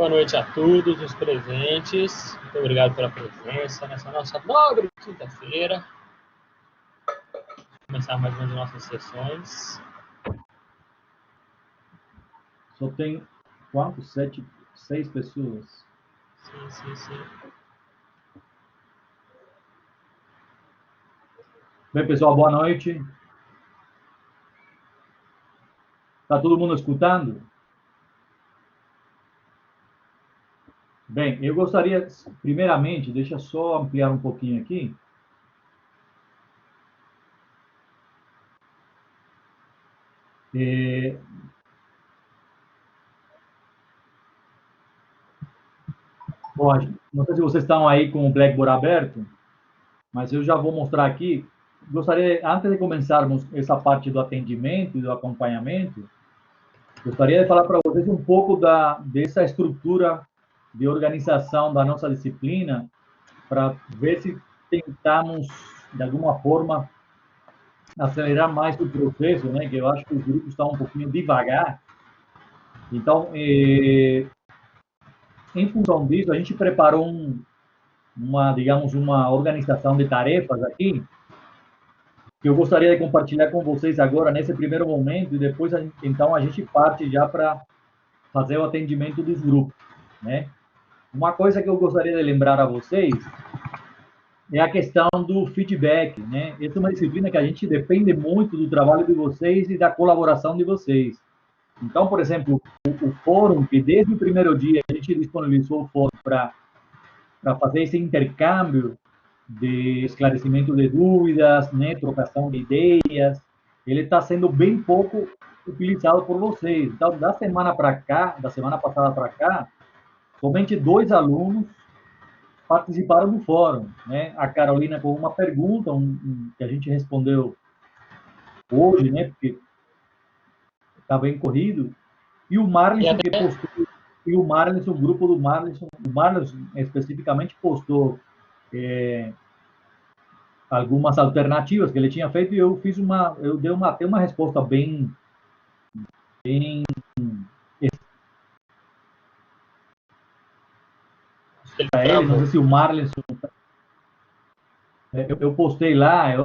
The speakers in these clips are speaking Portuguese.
Boa noite a todos os presentes. Muito obrigado pela presença nessa nossa nobre quinta-feira. Vamos começar mais uma de nossas sessões. Só tem quantos? 6 pessoas? Sim. Bem, pessoal, boa noite. Está todo mundo escutando? Bem, eu gostaria, primeiramente, deixa eu só ampliar um pouquinho aqui. Bom, não sei se vocês estão aí com o Blackboard aberto, mas eu já vou mostrar aqui. Gostaria, antes de começarmos essa parte do atendimento e do acompanhamento, gostaria de falar para vocês um pouco dessa estrutura de organização da nossa disciplina, para ver se tentamos, de alguma forma, acelerar mais o processo, né? Que eu acho que os grupos estão um pouquinho devagar. Então, em função disso, a gente preparou digamos, uma organização de tarefas aqui, que eu gostaria de compartilhar com vocês agora, nesse primeiro momento, e depois, então, a gente parte já para fazer o atendimento dos grupos, né? Uma coisa que eu gostaria de lembrar a vocês é a questão do feedback, né? Essa é uma disciplina que a gente depende muito do trabalho de vocês e da colaboração de vocês. Então, por exemplo, o fórum, que desde o primeiro dia a gente disponibilizou o fórum para fazer esse intercâmbio de esclarecimento de dúvidas, né, trocação de ideias, ele está sendo bem pouco utilizado por vocês. Então, da semana passada para cá, somente 2 alunos participaram do fórum, né? A Carolina com uma pergunta que a gente respondeu hoje, né? Porque está bem corrido. E o Marlison que postou, e o Marlison, o grupo do Marlison, o Marlison especificamente postou algumas alternativas que ele tinha feito e eu dei uma resposta bem para ele. Não sei se o Marlison, eu postei lá.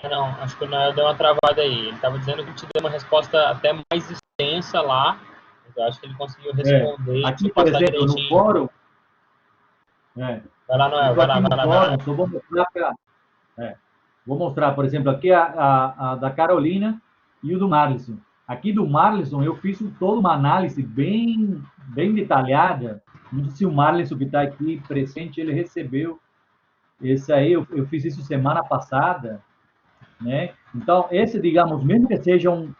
Não, acho que o Noel deu uma travada aí. Ele estava dizendo que a gente deu uma resposta até mais extensa lá. Mas eu acho que ele conseguiu responder. Aqui, por exemplo, no fórum. Vai lá, Noel, vai lá. Só vou mostrar vou mostrar, por exemplo, aqui a da Carolina e o do Marlison. Aqui do Marlison, eu fiz toda uma análise bem detalhada. Não sei se o Marlison, que está aqui presente, ele recebeu esse aí. Eu fiz isso semana passada, né? Então, esse, digamos, mesmo que seja um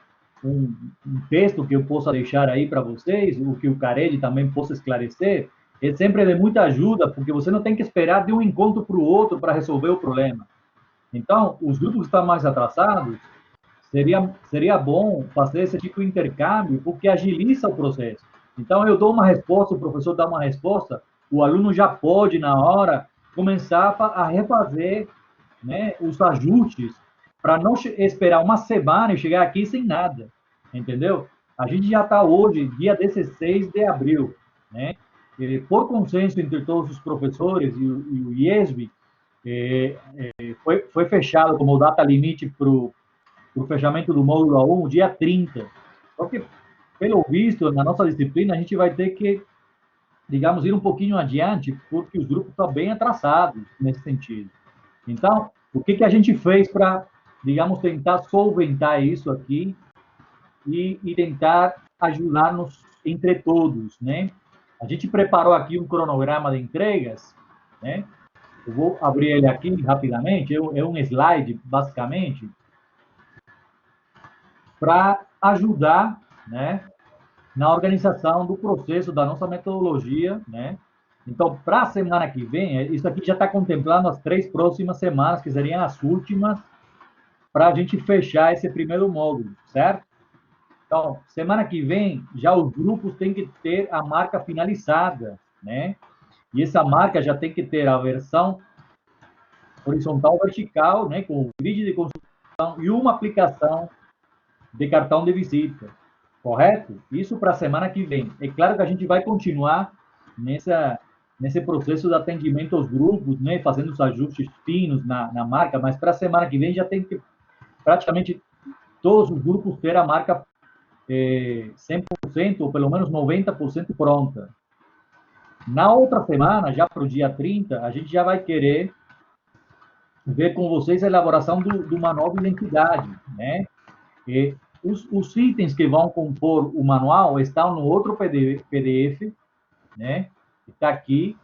texto que eu possa deixar aí para vocês, o que o Carelli também possa esclarecer, é sempre de muita ajuda, porque você não tem que esperar de um encontro para o outro para resolver o problema. Então, os grupos que estão mais atrasados, seria bom fazer esse tipo de intercâmbio, porque agiliza o processo. Então, eu dou uma resposta, o professor dá uma resposta, o aluno já pode, na hora, começar a refazer, né, os ajustes, para não esperar uma semana e chegar aqui sem nada, entendeu? A gente já está hoje, dia 16 de abril, né? E, por consenso entre todos os professores e o IESB, foi fechado como data limite para o fechamento do módulo A1, dia 30. Só que, pelo visto, na nossa disciplina, a gente vai ter que, digamos, ir um pouquinho adiante, porque os grupos estão bem atrasados nesse sentido. Então, o que a gente fez para, digamos, tentar solventar isso aqui e tentar ajudar-nos entre todos, né? A gente preparou aqui um cronograma de entregas, né? Eu vou abrir ele aqui rapidamente, é um slide, basicamente, para ajudar, né, na organização do processo da nossa metodologia, né? Então, para a semana que vem, isso aqui já está contemplando as 3 próximas semanas, que seriam as últimas, para a gente fechar esse primeiro módulo, certo? Então, semana que vem, já os grupos têm que ter a marca finalizada, né? E essa marca já tem que ter a versão horizontal vertical, com o grid de construção e uma aplicação de cartão de visita. correto? Isso para a semana que vem. É claro que a gente vai continuar nesse processo de atendimento aos grupos, né, fazendo os ajustes finos na marca, mas para a semana que vem já tem que praticamente todos os grupos ter a marca 100% ou pelo menos 90% pronta. Na outra semana, já para o dia 30, a gente já vai querer ver com vocês a elaboração do manual de identidade, né? E os itens que vão compor o manual estão no outro PDF, né? Está aqui.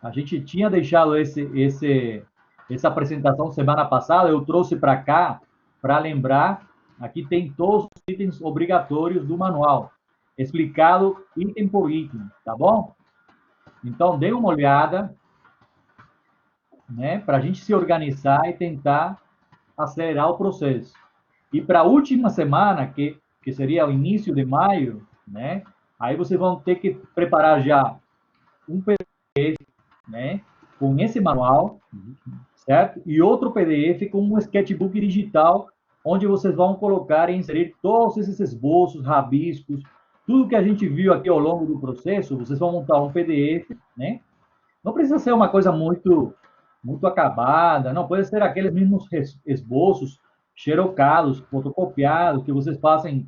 A gente tinha deixado essa apresentação semana passada, eu trouxe para cá para lembrar. Aqui tem todos os itens obrigatórios do manual, explicado item por item, tá bom? Então, dê uma olhada, né, para a gente se organizar e tentar acelerar o processo. E para a última semana, que seria o início de maio, né, aí vocês vão ter que preparar já um PDF, né, com esse manual, certo? E outro PDF com um sketchbook digital, onde vocês vão colocar e inserir todos esses esboços, rabiscos, tudo que a gente viu aqui ao longo do processo, vocês vão montar um PDF, né? Não precisa ser uma coisa muito acabada, não, pode ser aqueles mesmos esboços xerocados, fotocopiados, que vocês fazem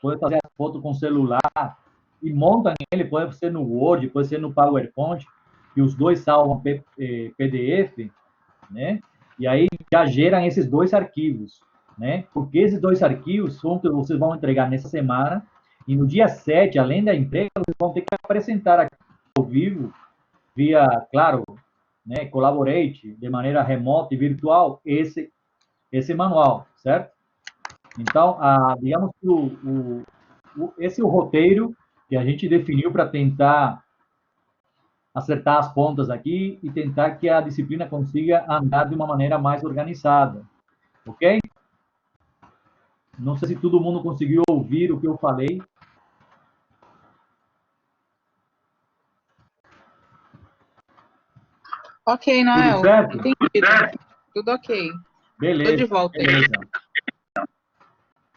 pode fazer a foto com celular e montam ele, pode ser no Word, pode ser no PowerPoint, que os dois salvam PDF, né? E aí já geram esses dois arquivos, né? Porque esses dois arquivos são que vocês vão entregar nessa semana e no dia 7, além da entrega, vocês vão ter que apresentar aqui ao vivo, via, claro, né, Collaborate, de maneira remota e virtual, esse manual, certo? Então, digamos que esse é o roteiro que a gente definiu para tentar acertar as pontas aqui e tentar que a disciplina consiga andar de uma maneira mais organizada, ok? Não sei se todo mundo conseguiu ouvir o que eu falei. Ok, Noel. Tudo certo? Entendido. Tudo ok. Beleza. Tô de volta aí. Beleza.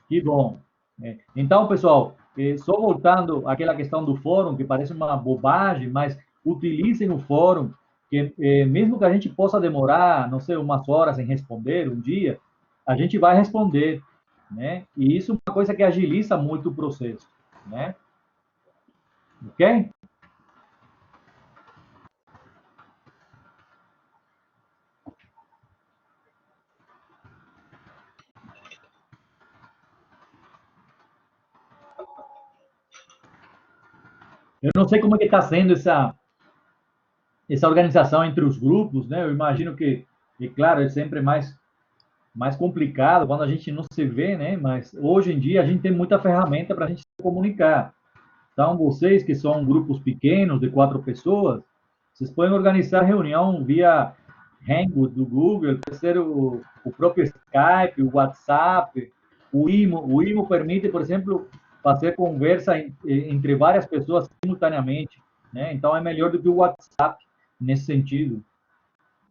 Que bom. Então, pessoal, só voltando àquela questão do fórum, que parece uma bobagem, mas utilizem o fórum, que mesmo que a gente possa demorar, não sei, umas horas em responder, um dia, a gente vai responder, né? E isso é uma coisa que agiliza muito o processo, né? Ok? Eu não sei como é que está sendo essa organização entre os grupos, né? Eu imagino que, e claro, é sempre mais complicado quando a gente não se vê, né? Mas hoje em dia a gente tem muita ferramenta para a gente se comunicar. Então, vocês que são grupos pequenos, de 4 pessoas, vocês podem organizar reunião via Hangout do Google, pode ser o próprio Skype, o WhatsApp, o IMO. O IMO permite, por exemplo, fazer conversa entre várias pessoas simultaneamente, né? Então, é melhor do que o WhatsApp nesse sentido.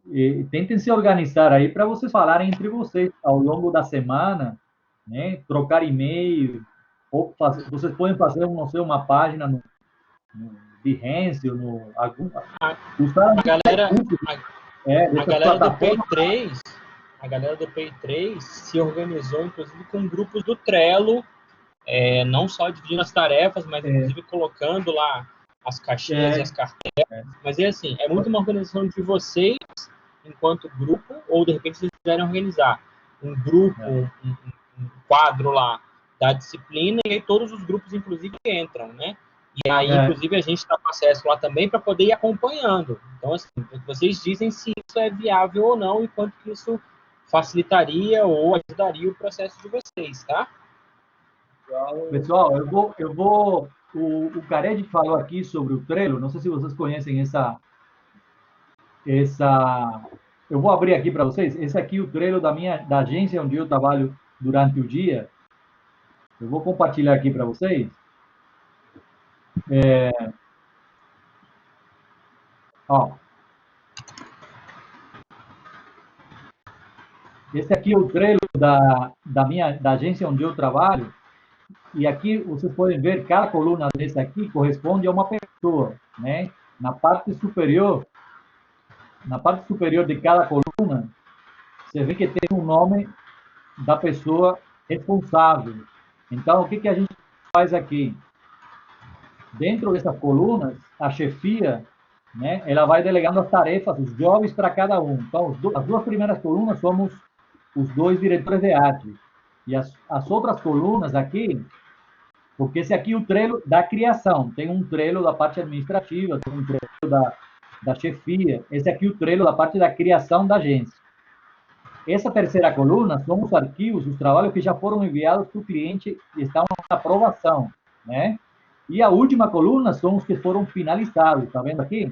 E tentem se organizar aí para vocês falarem entre vocês ao longo da semana, né? Trocar e-mail, ou vocês podem fazer, não sei, uma página no Behance, ou no algum, usar A galera, a dessas galera do plataformas. Pay3, a galera do Pay3 se organizou, inclusive, com grupos do Trello, não só dividindo as tarefas, mas inclusive colocando lá as caixinhas e as cartelas. Mas é assim, é muito uma organização de vocês enquanto grupo, ou de repente vocês quiserem organizar um grupo, um quadro lá da disciplina, e aí todos os grupos, inclusive, entram, né? E aí, inclusive, a gente está com acesso lá também para poder ir acompanhando. Então, assim, vocês dizem se isso é viável ou não, e quanto que isso facilitaria ou ajudaria o processo de vocês, tá? Pessoal, o Cared falou aqui sobre o Trello, não sei se vocês conhecem eu vou abrir aqui para vocês, esse aqui é o Trello da agência onde eu trabalho durante o dia, eu vou compartilhar aqui para vocês. Ó, esse aqui é o Trello da agência onde eu trabalho, E aqui vocês podem ver, cada coluna dessa aqui corresponde a uma pessoa, né? Na parte superior de cada coluna, você vê que tem um nome da pessoa responsável. Então, o que que a gente faz aqui? Dentro dessas colunas, a chefia, né, ela vai delegando as tarefas, os jobs para cada um. Então, as duas primeiras colunas somos os dois diretores de arte. E as outras colunas aqui, porque esse aqui é o Trello da criação. Tem um Trello da parte administrativa, tem um Trello da chefia. Esse aqui é o Trello da parte da criação da agência. Essa terceira coluna são os arquivos, os trabalhos que já foram enviados para o cliente e estão na aprovação, né? E a última coluna são os que foram finalizados, tá vendo aqui?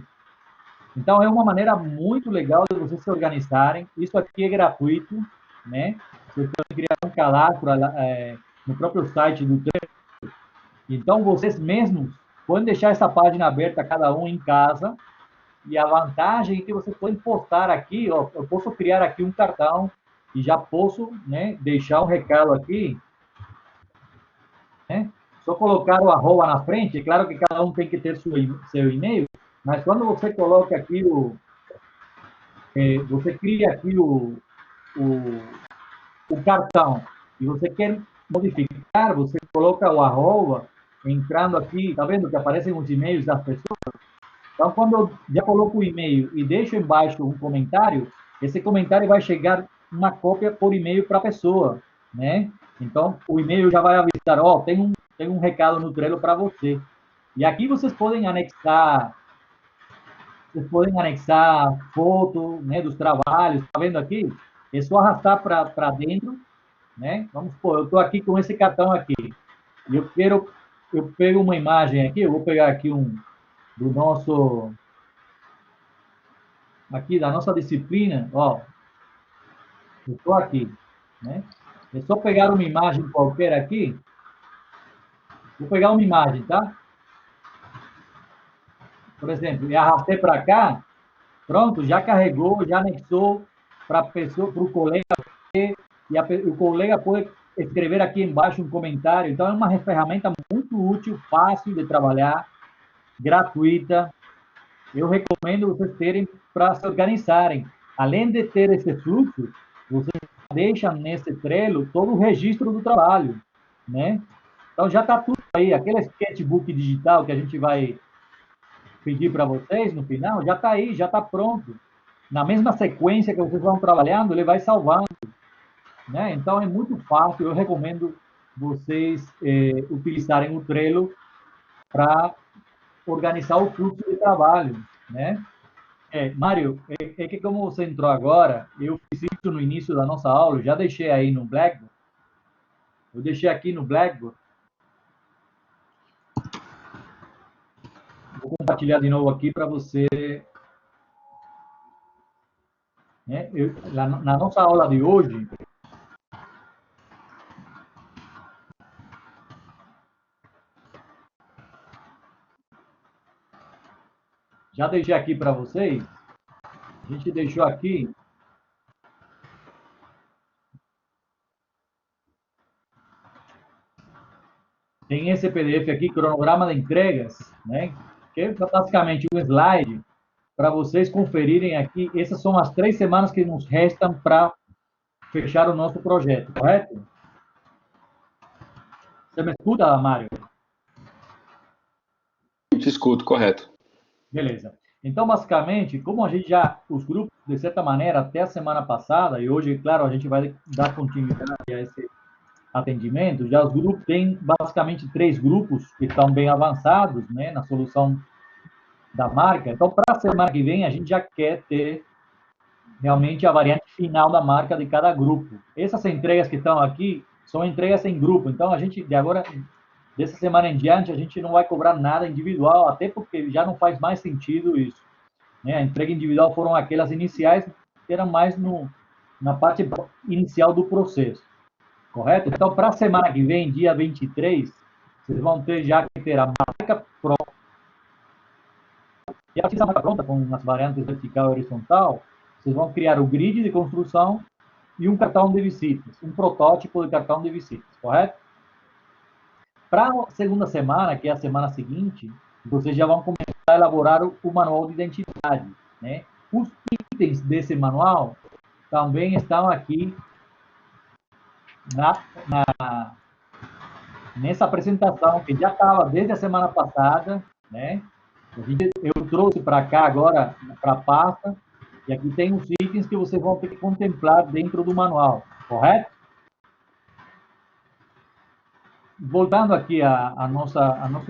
Então, é uma maneira muito legal de vocês se organizarem. Isso aqui é gratuito, né? Vocês podem criar um cadastro no próprio site do Trello. Então, vocês mesmos podem deixar essa página aberta, cada um em casa. E a vantagem é que vocês podem postar aqui, ó, eu posso criar aqui um cartão e já posso, né, deixar um recado aqui, né? Só colocar o arroba na frente, é claro que cada um tem que ter seu e-mail, mas quando você coloca aqui você cria aqui o cartão e você quer modificar, você coloca o arroba, entrando aqui, tá vendo que aparecem os e-mails das pessoas? Então, quando eu já coloco o e-mail e deixo embaixo um comentário, esse comentário vai chegar uma cópia por e-mail para a pessoa, né? Então, o e-mail já vai avisar, ó, tem um recado no Trello para você. E aqui vocês podem anexar foto, né, dos trabalhos, tá vendo aqui? É só arrastar para dentro, né? Vamos supor, eu estou aqui com esse cartão aqui, e eu pego uma imagem aqui, eu vou pegar aqui do nosso, aqui da nossa disciplina, ó, eu estou aqui, né? É só pegar uma imagem qualquer aqui, vou pegar uma imagem, tá? Por exemplo, eu arrastei para cá, pronto, já carregou, já anexou para a pessoa, para o colega, e o colega pode escrever aqui embaixo um comentário. Então, é uma ferramenta muito útil, fácil de trabalhar, gratuita. Eu recomendo vocês terem para se organizarem. Além de ter esse fluxo, vocês deixam nesse Trello todo o registro do trabalho, né? Então, já está tudo aí. Aquele sketchbook digital que a gente vai pedir para vocês no final, já está aí, já está pronto. Na mesma sequência que vocês vão trabalhando, ele vai salvando, né? Então, é muito fácil. Eu recomendo vocês utilizarem o Trello para organizar o fluxo de trabalho, né? Mário, é que como você entrou agora, eu fiz isso no início da nossa aula, eu já deixei aí no Blackboard. Eu deixei aqui no Blackboard. Vou compartilhar de novo aqui para você. Né? Na nossa aula de hoje, já deixei aqui para vocês. A gente deixou aqui. Tem esse PDF aqui, cronograma de entregas, né? Que é basicamente um slide para vocês conferirem aqui. Essas são as 3 semanas que nos restam para fechar o nosso projeto, correto? Você me escuta, Mário? Eu te escuto, correto. Beleza. Então, basicamente, como a gente os grupos, de certa maneira, até a semana passada, e hoje, claro, a gente vai dar continuidade a esse atendimento, já os grupos têm basicamente 3 grupos que estão bem avançados, né, na solução da marca. Então, para a semana que vem, a gente já quer ter realmente a variante final da marca de cada grupo. Essas entregas que estão aqui são entregas em grupo. Então, a gente, de agora, dessa semana em diante, a gente não vai cobrar nada individual, até porque já não faz mais sentido isso, né? A entrega individual foram aquelas iniciais que eram mais na parte inicial do processo, correto? Então, para a semana que vem, dia 23, vocês vão ter a marca pronta. E a marca pronta, com as variantes vertical e horizontal, vocês vão criar o grid de construção e um cartão de visitas, um protótipo de cartão de visitas, correto? para a segunda semana, que é a semana seguinte, vocês já vão começar a elaborar o manual de identidade, né? Os itens desse manual também estão aqui nessa apresentação, que já estava desde a semana passada, né? Eu trouxe para cá agora, para a pasta, e aqui tem os itens que vocês vão ter que contemplar dentro do manual, correto? Voltando aqui a nosso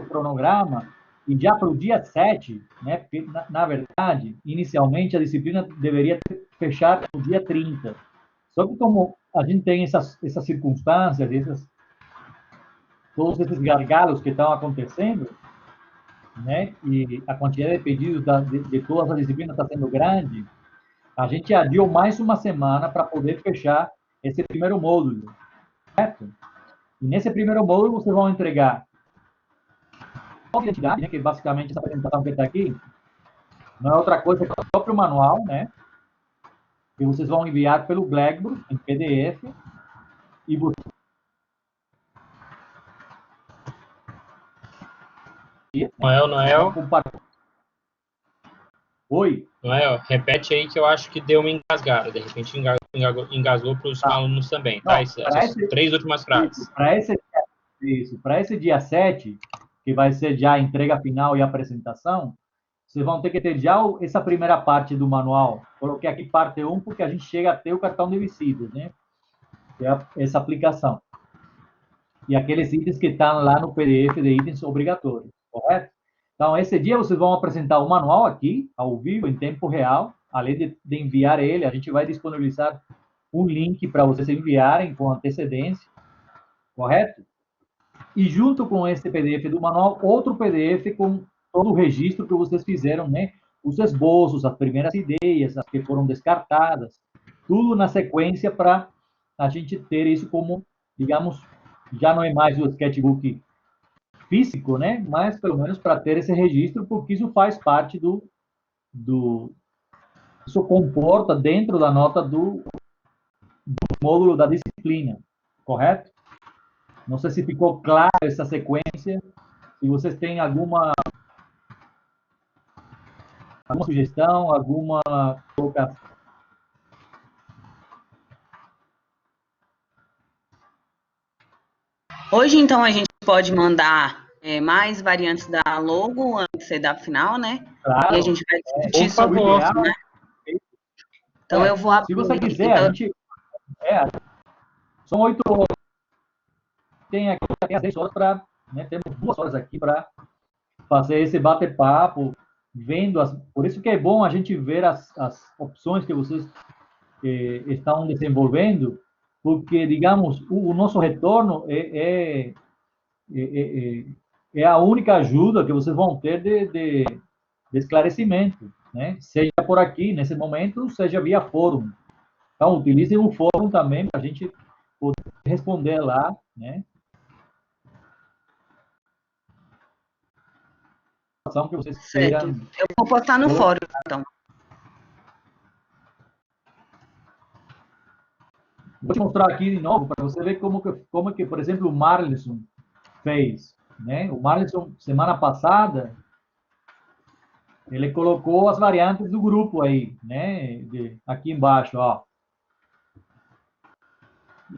cronograma, e já para o dia 7, né, porque, na verdade, inicialmente a disciplina deveria fechar no dia 30. Só que como a gente tem essas circunstâncias, todos esses gargalos que estão acontecendo, né, e a quantidade de pedidos de todas as disciplinas está sendo grande, a gente adiou mais uma semana para poder fechar esse primeiro módulo, certo? E nesse primeiro módulo vocês vão entregar a identidade, né, que basicamente essa apresentação que está aqui não é outra coisa que o próprio manual, né, que vocês vão enviar pelo Blackboard em PDF e você Noel. Oi? Noel, repete aí que eu acho que deu uma engasgada. De repente engasgou para os alunos também, tá? Essas 3 últimas frases. Para esse dia 7, que vai ser já a entrega final e apresentação, vocês vão ter que ter já essa primeira parte do manual. Coloquei aqui parte 1, porque a gente chega até o cartão de visitas, né? Que é essa aplicação. E aqueles itens que estão lá no PDF de itens obrigatórios, correto? Então, esse dia vocês vão apresentar o manual aqui, ao vivo, em tempo real. Além de enviar ele, a gente vai disponibilizar um link para vocês enviarem com antecedência, correto? E junto com esse PDF do manual, outro PDF com todo o registro que vocês fizeram, né? Os esboços, as primeiras ideias, as que foram descartadas, tudo na sequência para a gente ter isso como, digamos, já não é mais o sketchbook físico, né? Mas pelo menos para ter esse registro, porque isso faz parte isso comporta dentro da nota do módulo da disciplina, correto? Não sei se ficou claro essa sequência. Se vocês têm alguma sugestão, alguma colocação. Hoje, então, a gente pode mandar mais variantes da logo antes de dar final, né? Claro. E a gente vai discutir sobre isso, né? Então, eu vou abrir. Se você quiser, então, a gente... são 8 horas. Tem aqui as 10 horas para... Né, temos 2 horas aqui para fazer esse bate-papo, vendo... Por isso que é bom a gente ver as opções que vocês estão desenvolvendo, porque, digamos, o nosso retorno é a única ajuda que vocês vão ter de esclarecimento, né? Seja por aqui, nesse momento, seja via fórum. Então, utilizem o fórum também para a gente poder responder lá, né? Que vocês certo. Eu vou postar no fórum, então. Vou te mostrar aqui de novo para você ver como que, por exemplo, o Marlisson fez, né? O Marlisson, semana passada, ele colocou as variantes do grupo aí, né? Aqui embaixo, ó.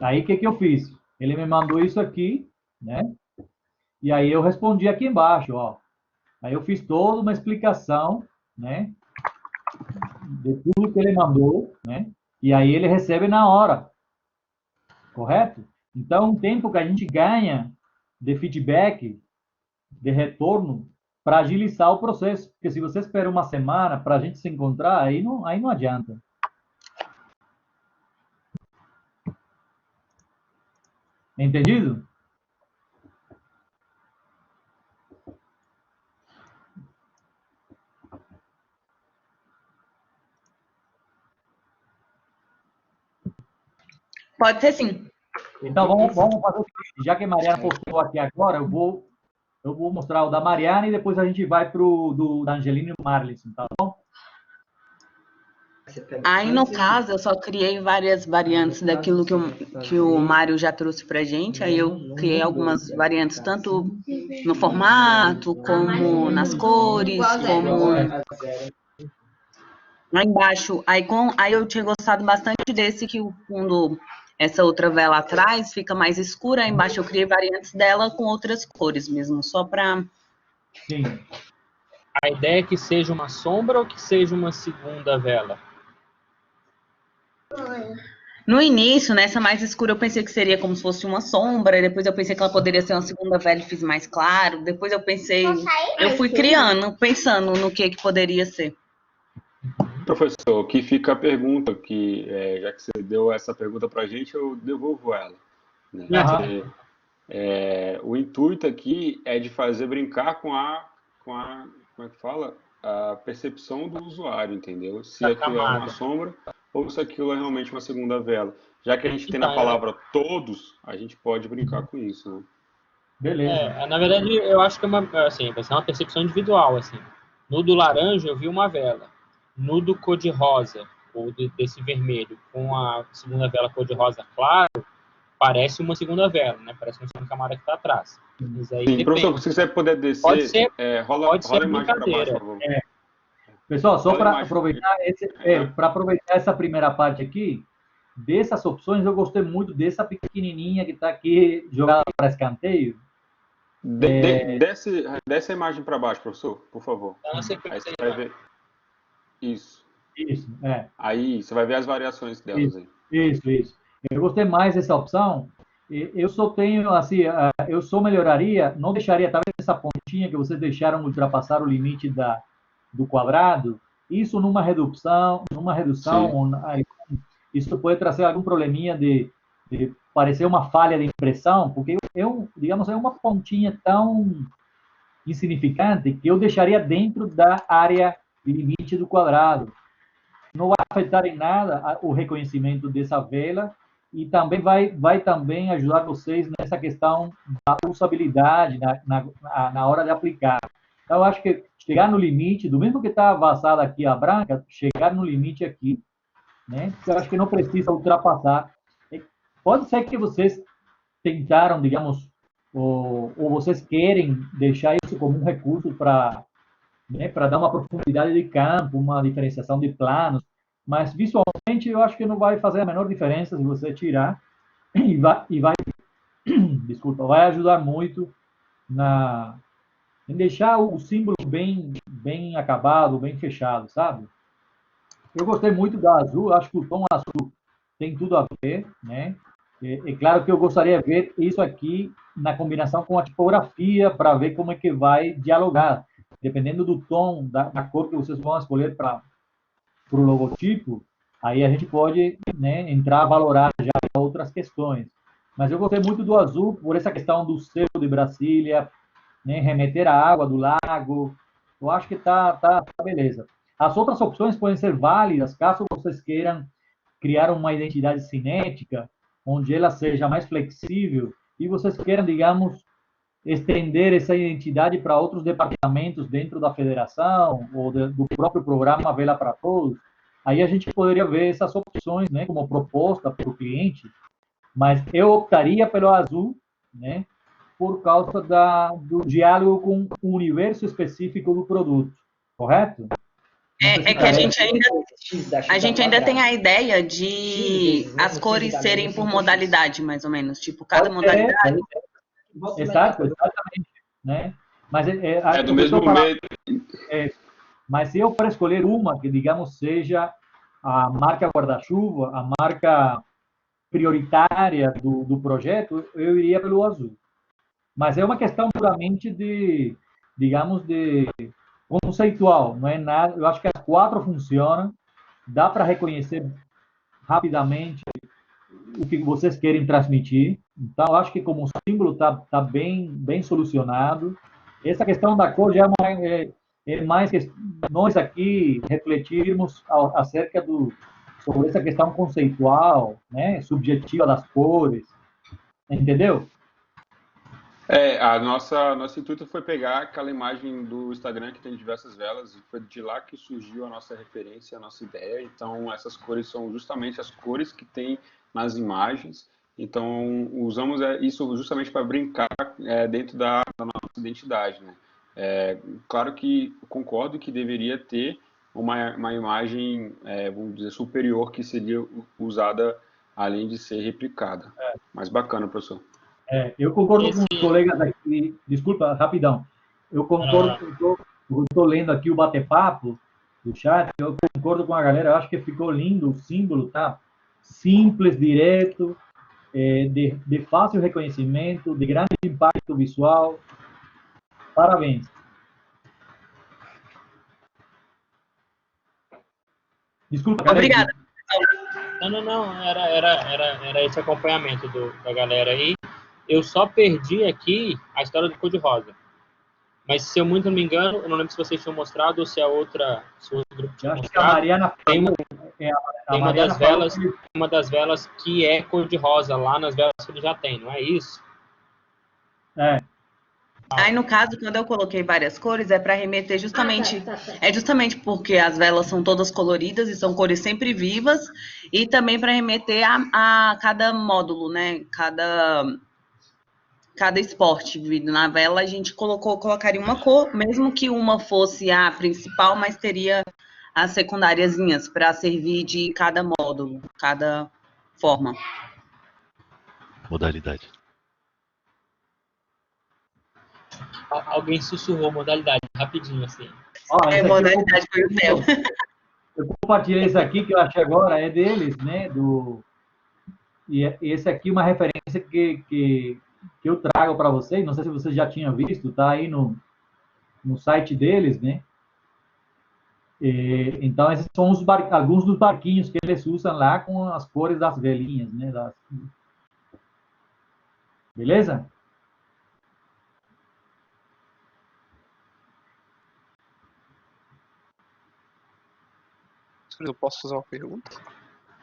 Aí, o que eu fiz? Ele me mandou isso aqui, né? E aí eu respondi aqui embaixo, ó. Aí eu fiz toda uma explicação, né? De tudo que ele mandou, né? E aí ele recebe na hora. Correto? Então, um tempo que a gente ganha de feedback, de retorno, para agilizar o processo. Porque se você espera uma semana para a gente se encontrar, aí não adianta. Entendido? Pode ser sim. Então, vamos fazer o seguinte. Já que a Mariana postou aqui agora, eu vou mostrar o da Mariana e depois a gente vai para o da Angelina e o Marlisson, tá bom? Aí, no caso, eu só criei várias variantes daquilo que o Mário já trouxe pra gente. Aí eu criei algumas variantes, tanto no formato, como nas cores, como lá embaixo. Aí eu tinha gostado bastante desse, que o fundo, essa outra vela atrás, fica mais escura. Aí embaixo eu criei variantes dela com outras cores mesmo, só pra... Sim. A ideia é que seja uma sombra ou que seja uma segunda vela? No início, nessa mais escura, eu pensei que seria como se fosse uma sombra, e depois eu pensei que ela poderia ser uma segunda vela e fiz mais claro. Depois eu pensei, eu fui criando, pensando no que poderia ser. Professor, aqui fica a pergunta, que já que você deu essa pergunta para a gente, eu devolvo ela. Né? O intuito aqui é de fazer brincar com a como é que fala? A percepção do usuário, entendeu? Se aquilo é uma sombra ou se aquilo é realmente uma segunda vela. Já que a gente tem na palavra todos, a gente pode brincar com isso, né? Beleza. Na verdade, eu acho que assim, vai ser uma percepção individual, assim. No do laranja, eu vi uma vela. No do cor-de-rosa, ou desse vermelho, com a segunda vela cor-de-rosa claro, parece uma segunda vela, né? Parece uma camada que está atrás. Mas aí Sim, professor, se você puder descer, pode ser a imagem para baixo, por favor. Pessoal, só para aproveitar, aproveitar essa primeira parte aqui, dessas opções, eu gostei muito dessa pequenininha que está aqui jogada para escanteio. Desce a imagem para baixo, professor, por favor. Aí você vai ver. Isso. Isso, Aí você vai ver as variações delas aí. Isso. Eu gostei mais dessa opção. Eu só tenho, assim, eu só melhoraria, não deixaria, talvez, essa pontinha que vocês deixaram ultrapassar o limite do quadrado, isso numa redução, isso pode trazer algum probleminha de parecer uma falha de impressão, porque digamos, é uma pontinha tão insignificante que eu deixaria dentro da área limite do quadrado. Não vai afetar em nada o reconhecimento dessa vela e também vai também ajudar vocês nessa questão da usabilidade na hora de aplicar. Então, eu acho que chegar no limite, do mesmo que está vazada aqui a branca, chegar no limite aqui, né? Eu acho que não precisa ultrapassar. Pode ser que vocês tentaram, digamos, ou vocês querem deixar isso como um recurso para dar uma profundidade de campo, uma diferenciação de planos, mas visualmente eu acho que não vai fazer a menor diferença se você tirar e vai desculpa, vai ajudar muito em deixar o símbolo bem acabado, bem fechado, sabe? Eu gostei muito da azul, acho que o tom azul tem tudo a ver, né? É claro que eu gostaria de ver isso aqui na combinação com a tipografia para ver como é que vai dialogar. Dependendo do tom, da cor que vocês vão escolher para o logotipo, aí a gente pode, né, entrar a valorar já outras questões. Mas eu gostei muito do azul por essa questão do selo de Brasília, né, remeter à água do lago. Eu acho que tá beleza. As outras opções podem ser válidas caso vocês queiram criar uma identidade cinética, onde ela seja mais flexível e vocês queiram, digamos, estender essa identidade para outros departamentos dentro da federação ou do próprio programa Vela para Todos. Aí a gente poderia ver essas opções, né, como proposta para o cliente, mas eu optaria pelo azul, né, por causa do diálogo com o universo específico do produto, correto? É que a gente ainda tem a ideia de as cores serem por modalidade, mais ou menos, tipo, cada modalidade. Exatamente, né? Mas do mesmo meio. Mas se eu for escolher uma que, digamos, seja a marca guarda-chuva, a marca prioritária do projeto, eu iria pelo azul. Mas é uma questão puramente digamos, de conceitual, não é nada. Eu acho que as 4 funcionam, dá para reconhecer rapidamente o que vocês querem transmitir. Então, eu acho que como símbolo tá bem solucionado. Essa questão da cor já é mais que nós aqui refletirmos acerca sobre essa questão conceitual, né, subjetiva das cores, entendeu? Nosso intuito foi pegar aquela imagem do Instagram que tem diversas velas, e foi de lá que surgiu a nossa referência, a nossa ideia. Então, essas cores são justamente as cores que tem nas imagens. Então, usamos isso justamente para brincar dentro da nossa identidade, né? Claro que concordo que deveria ter uma imagem, vamos dizer, superior, que seria usada além de ser replicada. Mas bacana, professor. Eu concordo com os colegas aqui. Desculpa, rapidão. Eu concordo, eu estou lendo aqui o bate-papo do chat, eu concordo com a galera, eu acho que ficou lindo o símbolo, tá? Simples, direto, de fácil reconhecimento, de grande impacto visual. Parabéns. Desculpa, Obrigada. Não, era esse acompanhamento da galera aí. Eu só perdi aqui a história do cor-de-rosa. Mas, se eu muito não me engano, eu não lembro se vocês tinham mostrado ou se se o outro grupo tinha mostrado. Acho que a Mariana falou, tem uma das velas que é cor-de-rosa, lá nas velas que ele já tem, não é isso? Aí, no caso, quando eu coloquei várias cores, é para remeter justamente... É justamente porque as velas são todas coloridas e são cores sempre vivas, e também para remeter a cada módulo, né? Cada esporte vivido na vela, a gente colocaria uma cor, mesmo que uma fosse a principal, mas teria as secundáriazinhas para servir de cada módulo, cada forma. Modalidade. Alguém sussurrou modalidade, rapidinho, assim. Modalidade foi o meu. Eu compartilhei esse aqui, que eu achei agora, é deles, né? E esse aqui é uma referência que eu trago para vocês, não sei se vocês já tinham visto, tá aí no site deles, né? Então, esses são alguns dos barquinhos que eles usam lá com as cores das velinhas, né? Beleza? Eu posso fazer uma pergunta?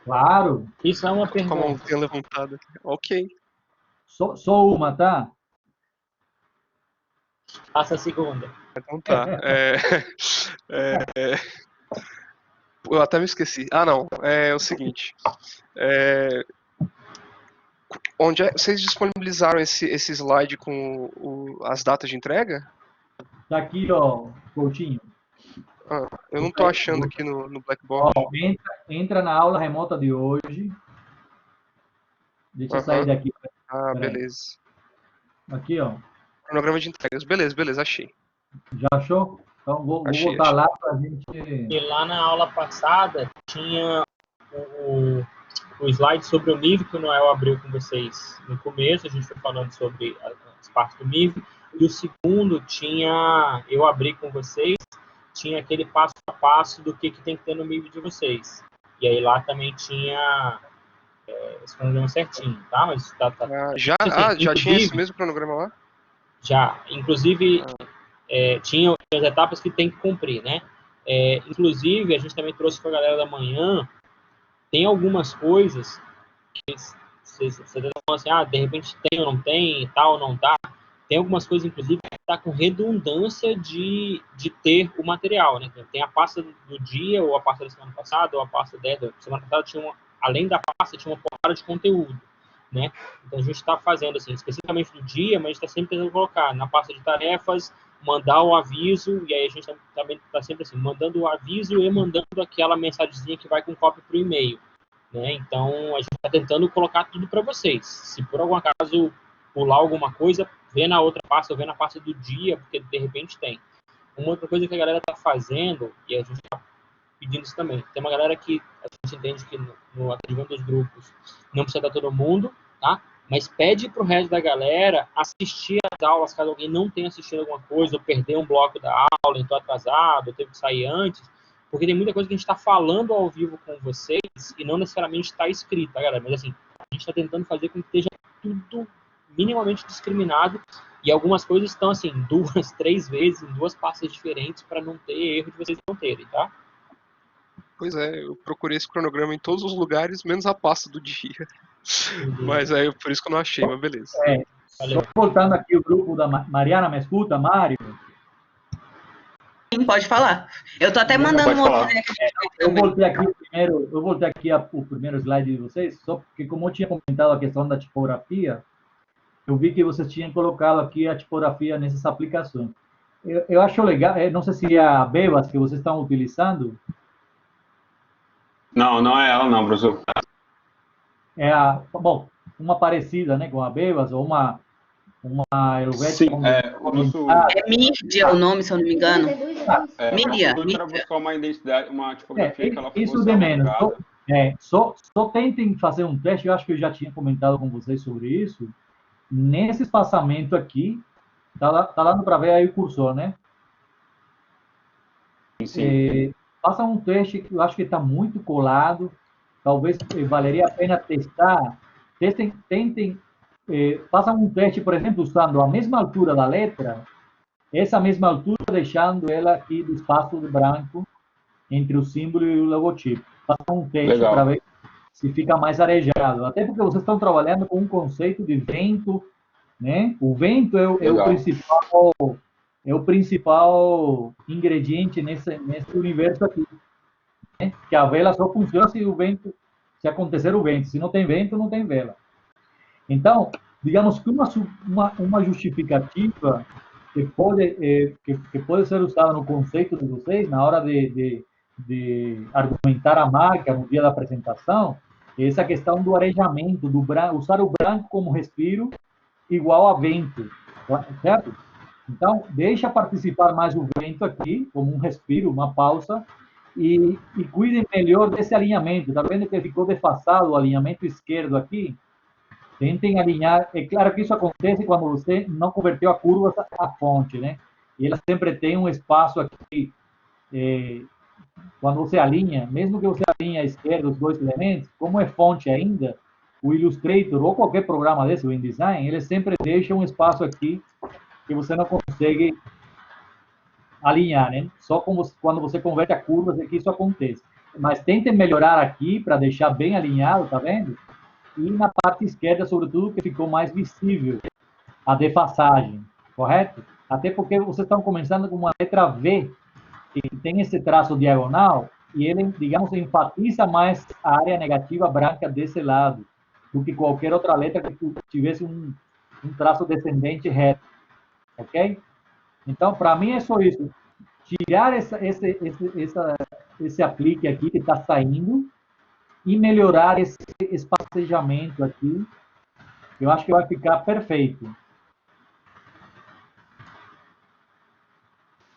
Claro. Isso é uma Com a pergunta. mãozinha levantada aqui. Ok. Só uma, tá? Passa a segunda. Então tá. Eu até me esqueci. Ah, não. É o seguinte. Vocês disponibilizaram esse slide com as datas de entrega? Tá aqui, ó, Coutinho. Eu não tô achando aqui no Blackboard. Ó, entra na aula remota de hoje. Deixa eu sair daqui. Beleza. Aqui, ó. Cronograma de entregas. Beleza, achei. Já achou? Então vou voltar lá pra gente... E lá na aula passada tinha o slide sobre o MIV que o Noel abriu com vocês no começo. A gente foi falando sobre as partes do MIV. E o segundo eu abri com vocês, tinha aquele passo a passo do que tem que ter no MIV de vocês. E aí lá também tinha esse cronograma certinho, tá? Mas já tinha esse mesmo cronograma lá? Já. Inclusive, tinha as etapas que tem que cumprir, né? Inclusive, a gente também trouxe para a galera da manhã, tem algumas coisas que vocês estão falando assim, de repente tem ou não tem, tal ou não tá. Tem algumas coisas, inclusive, que está com redundância de ter o material, né? Tem a pasta do dia, ou a pasta da semana passada, ou a pasta da semana passada, além da pasta, tinha uma porrada de conteúdo, né? Então, a gente está fazendo, assim, especificamente do dia, mas a gente está sempre tentando colocar na pasta de tarefas, mandar o aviso, e aí a gente também está sempre assim, mandando o aviso e mandando aquela mensagenzinha que vai com cópia para o e-mail, né? Então, a gente está tentando colocar tudo para vocês. Se por algum acaso pular alguma coisa, vê na outra pasta, ou vê na pasta do dia, porque de repente tem. Uma outra coisa que a galera está fazendo, e a gente está pedindo isso também, tem uma galera que a gente entende que no atendimento dos grupos não precisa dar todo mundo, tá? Mas pede para o resto da galera assistir as aulas, caso alguém não tenha assistido alguma coisa, ou perdeu um bloco da aula, entrou atrasado, ou teve que sair antes, porque tem muita coisa que a gente está falando ao vivo com vocês e não necessariamente está escrito, tá, galera? Mas assim, a gente está tentando fazer com que esteja tudo minimamente discriminado, e algumas coisas estão assim, 2, 3 vezes, em 2 pastas diferentes, para não ter erro de vocês não terem, tá? Pois é, eu procurei esse cronograma em todos os lugares, menos a pasta do dia. Mas por isso que eu não achei, mas beleza. Valeu. Só voltando aqui o grupo da Mariana, me escuta, Mário? Sim, pode falar. Eu tô até mandando Pode um outro falar. Eu voltei aqui o primeiro slide de vocês, só porque como eu tinha comentado a questão da tipografia, eu vi que vocês tinham colocado aqui a tipografia nessas aplicações. Eu acho legal, não sei se é a Bebas que vocês estão utilizando. Não, não é ela não, professor. Bom, uma parecida, né, com a Bebas, ou uma Sim, o nosso... É mídia o nome, se eu não me engano. o nosso Mídia. intuito era buscar uma identidade, uma tipografia que ela isso fosse de menos. alongada. Só tentem fazer um teste, eu acho que eu já tinha comentado com vocês sobre isso. Nesse espaçamento aqui, tá dando para ver aí o cursor, né? Sim. Faça um teste que eu acho que está muito colado. Talvez valeria a pena testar. Tentem, façam um teste, por exemplo, usando a mesma altura da letra, essa mesma altura, deixando ela aqui do espaço de branco entre o símbolo e o logotipo. Façam um teste para ver se fica mais arejado. Até porque vocês estão trabalhando com um conceito de vento, né? O vento é o principal ingrediente nesse universo aqui, né? Que a vela só funciona se acontecer o vento. Se não tem vento, não tem vela. Então, digamos que uma justificativa que pode ser usada no conceito de vocês, na hora de argumentar a marca no dia da apresentação, é essa questão do arejamento, usar o branco como respiro igual a vento, certo? Então, deixa participar mais o vento aqui, como um respiro, uma pausa, e cuidem melhor desse alinhamento. Está vendo que ficou defasado o alinhamento esquerdo aqui? Tentem alinhar. É claro que isso acontece quando você não converteu a curva à fonte, né? E ela sempre tem um espaço aqui. Quando você alinha, mesmo que você alinhe à esquerda os dois elementos, como é fonte ainda, o Illustrator ou qualquer programa desse, o InDesign, ele sempre deixa um espaço aqui que você não consegue alinhar, né? Só quando você converte a curva é que isso acontece. Mas tentem melhorar aqui para deixar bem alinhado, tá vendo? E na parte esquerda, sobretudo, que ficou mais visível a defasagem, correto? Até porque vocês estão começando com uma letra V, que tem esse traço diagonal, e ele, digamos, enfatiza mais a área negativa branca desse lado, do que qualquer outra letra que tivesse um traço descendente reto, ok? Então, para mim é só isso. Tirar esse aplique aqui que está saindo e melhorar esse espacejamento aqui. Eu acho que vai ficar perfeito.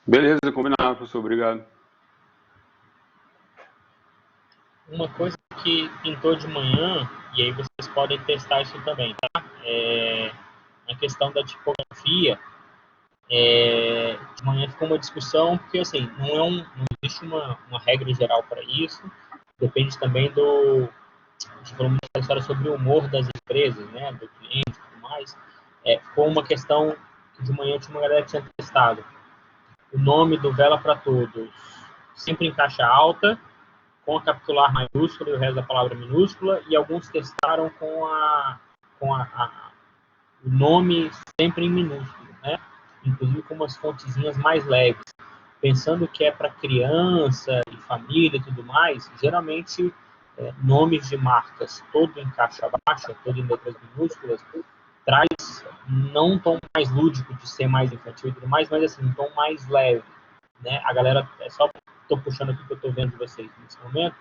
Beleza, combinado, professor. Obrigado. Uma coisa que pintou de manhã, e aí vocês podem testar isso também, tá? A questão da tipografia. De manhã ficou uma discussão, porque assim, não existe uma regra geral para isso. Depende também do... A gente falou muita história sobre o humor das empresas, né? Do cliente e tudo mais. Ficou uma questão que de manhã tinha uma galera que tinha testado. O nome do Vela para Todos sempre em caixa alta, com a capitular maiúscula e o resto da palavra minúscula, e alguns testaram com o nome sempre em minúsculo, né? Inclusive com umas fontezinhas mais leves. Pensando que é para criança e família e tudo mais, geralmente nomes de marcas todo em caixa baixa, todo em letras minúsculas, traz não um tom mais lúdico de ser mais infantil e tudo mais, mas assim, um tom mais leve, né? A galera, só estou puxando aqui que eu estou vendo de vocês nesse momento,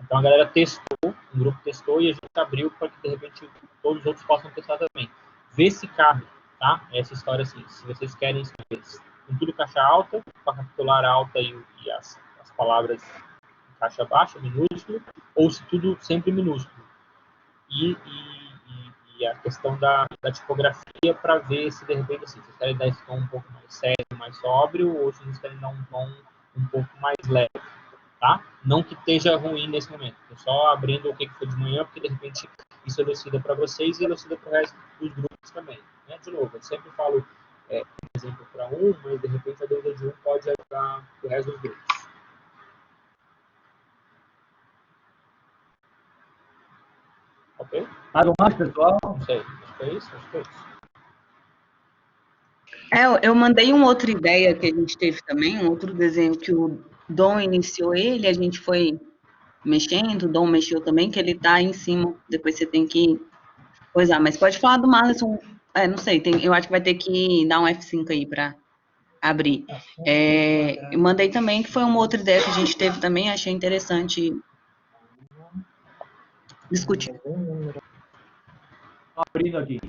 então a galera testou, um grupo testou e a gente abriu para que de repente todos os outros possam testar também. Vê se cabe, tá? Essa história assim, se vocês querem escrever com tudo caixa alta, com a capitular alta e as palavras em caixa baixa, minúsculo, ou se tudo sempre minúsculo. E a questão da tipografia para ver se de repente assim, vocês querem dar esse tom um pouco mais sério, mais sóbrio, ou se vocês querem dar um tom um pouco mais leve, tá? Não que esteja ruim nesse momento, estou só abrindo o que foi de manhã, porque de repente isso elucida para vocês e elucida para o resto dos grupos também, né? De novo, eu sempre falo exemplo para um, mas de repente a dúvida de um pode ajudar o resto dos grupos. Ok? Algo mais, pessoal? Não sei, acho que é isso. Eu mandei uma outra ideia que a gente teve também, um outro desenho que o Dom iniciou ele, a gente foi mexendo, o Dom mexeu também, que ele tá aí em cima, depois você tem que coisar. Mas pode falar do Marlison, não sei, eu acho que vai ter que dar um F5 aí para abrir. Eu mandei também, que foi uma outra ideia que a gente teve também, achei interessante discutir. Abrindo aqui.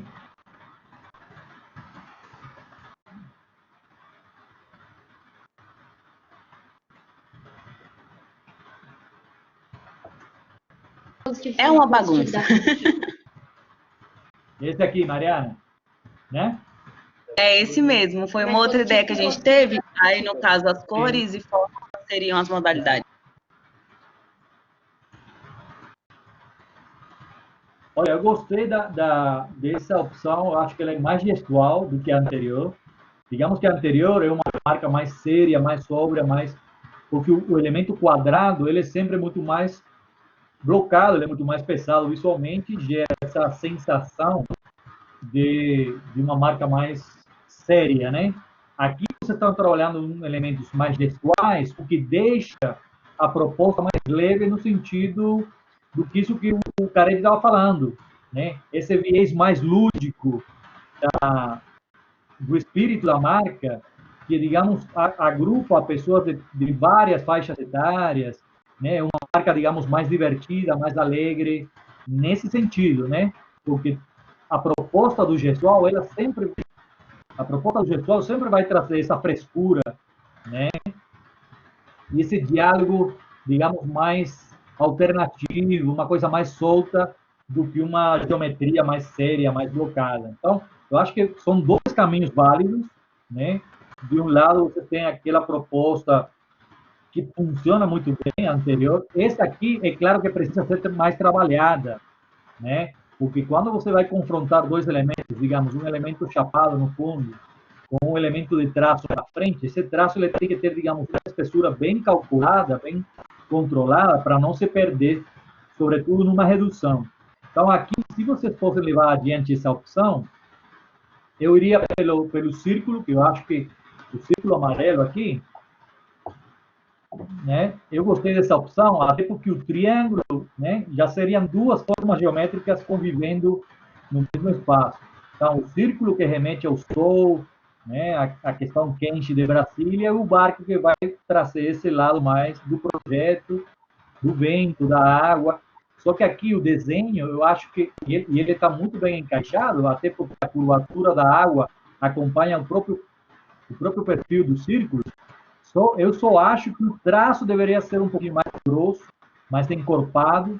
É uma bagunça. Esse aqui, Mariana, né? É esse mesmo, foi uma outra ideia que a gente teve, aí no caso as cores e formas seriam as modalidades. Olha, eu gostei dessa opção, eu acho que ela é mais gestual do que a anterior. Digamos que a anterior é uma marca mais séria, mais sóbria, porque o elemento quadrado, ele é sempre muito mais blocado, ele é muito mais pesado visualmente, gera essa sensação de uma marca mais séria, né? Aqui você está trabalhando em elementos mais gestuais, o que deixa a proposta mais leve no sentido do que isso que o Carete estava falando, né? Esse viés mais lúdico do espírito da marca, que, digamos, agrupa pessoas de várias faixas etárias, né? Uma marca, digamos, mais divertida, mais alegre, nesse sentido, né? Porque a proposta do gestual, a proposta do gestual sempre vai trazer essa frescura, né? E esse diálogo, digamos, mais alternativo, uma coisa mais solta do que uma geometria mais séria, mais blocada. Então, eu acho que são dois caminhos válidos, né? De um lado, você tem aquela proposta que funciona muito bem, a anterior. Essa aqui, é claro que precisa ser mais trabalhada, né? Porque quando você vai confrontar dois elementos, digamos, um elemento chapado no fundo, com um elemento de traço na frente, esse traço ele tem que ter, digamos, uma espessura bem calculada, bem controlada, para não se perder, sobretudo numa redução. Então, aqui, se vocês fossem levar adiante essa opção, eu iria pelo círculo, que eu acho que o círculo amarelo aqui, né? Eu gostei dessa opção, até porque o triângulo, né, já seriam duas formas geométricas convivendo no mesmo espaço. Então, o círculo que remete ao sol, né, a questão quente de Brasília, e o barco que vai trazer esse lado mais do projeto, do vento, da água. Só que aqui o desenho, eu acho que ele está muito bem encaixado, até porque a curvatura da água acompanha o próprio perfil do círculo. Eu só acho que o traço deveria ser um pouquinho mais grosso, mais encorpado,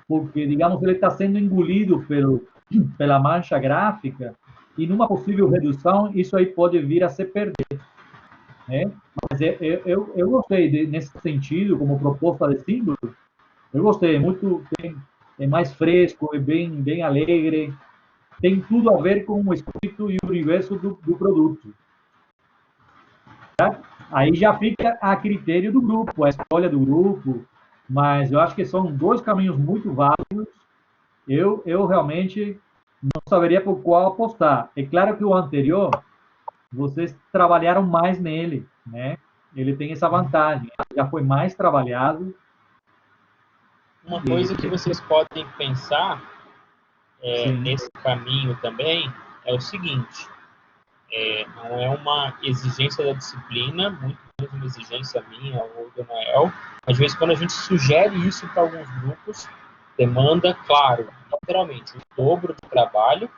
porque, digamos, ele está sendo engolido pela mancha gráfica, e numa possível redução, isso aí pode vir a se perder, né? Mas eu gostei nesse sentido, como proposta de símbolo, eu gostei, muito, é mais fresco, é bem alegre, tem tudo a ver com o espírito e o universo do produto. Tá? Aí já fica a critério do grupo, a escolha do grupo, mas eu acho que são dois caminhos muito válidos. Eu realmente não saberia por qual apostar. É claro que o anterior, vocês trabalharam mais nele, né? Ele tem essa vantagem, já foi mais trabalhado. Uma coisa que vocês podem pensar nesse caminho também é o seguinte: não é uma exigência da disciplina, muito menos uma exigência minha ou do Noel. Às vezes, quando a gente sugere isso para alguns grupos, demanda, claro, literalmente, o dobro do trabalho,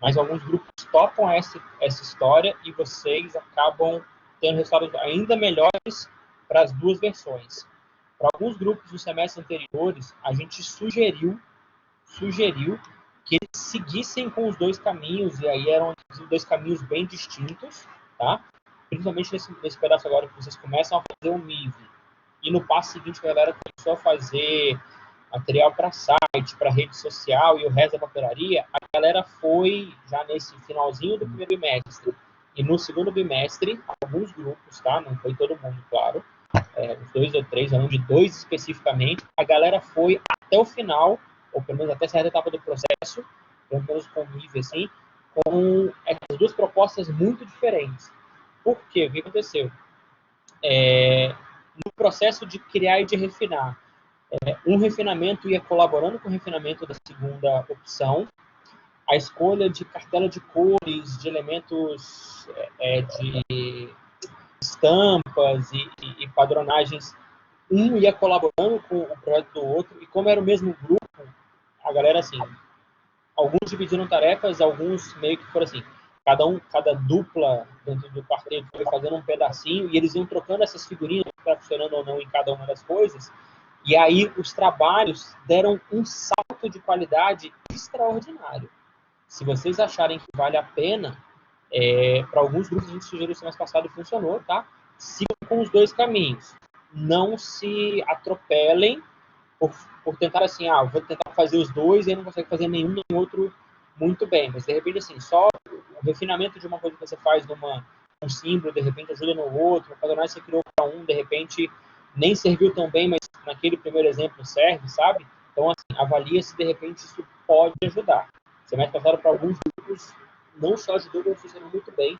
mas alguns grupos topam essa história e vocês acabam tendo resultados ainda melhores para as duas versões. Para alguns grupos dos semestres anteriores, a gente sugeriu que eles seguissem com os dois caminhos, e aí eram dois caminhos bem distintos, tá? Principalmente nesse pedaço agora que vocês começam a fazer o MIV. E no passo seguinte, a galera começou a fazer material para site, para rede social e o resto da papelaria. A galera foi já nesse finalzinho do primeiro bimestre. E no segundo bimestre, alguns grupos, tá? Não foi todo mundo, claro. Uns 2 ou 3, de 2 especificamente, a galera foi até o final, ou pelo menos até certa etapa do processo, pelo menos com o MIV, assim, com essas duas propostas muito diferentes. Por quê? O que aconteceu? No processo de criar e de refinar, um refinamento ia colaborando com o refinamento da segunda opção, a escolha de cartela de cores, de elementos de estampas e padronagens, um ia colaborando com o projeto do outro, e como era o mesmo grupo, a galera, assim, alguns dividiram tarefas, alguns meio que foram assim, cada dupla dentro do quarteto foi fazendo um pedacinho, e eles iam trocando essas figurinhas, que está funcionando ou não em cada uma das coisas, e aí os trabalhos deram um salto de qualidade extraordinário. Se vocês acharem que vale a pena, para alguns grupos a gente sugeriu semana passada e funcionou, tá? Sigam com os dois caminhos. Não se atropelem por tentar assim, vou tentar fazer os dois e aí não consegue fazer nenhum nem outro muito bem. Mas de repente, assim, só o refinamento de uma coisa que você faz um símbolo, de repente ajuda no outro, o padrão que você criou para um, de repente nem serviu tão bem, mas naquele primeiro exemplo serve, sabe? Então, assim, avalia se de repente isso pode ajudar. Semestre passado, para alguns grupos, não só ajudou, como funcionou muito bem.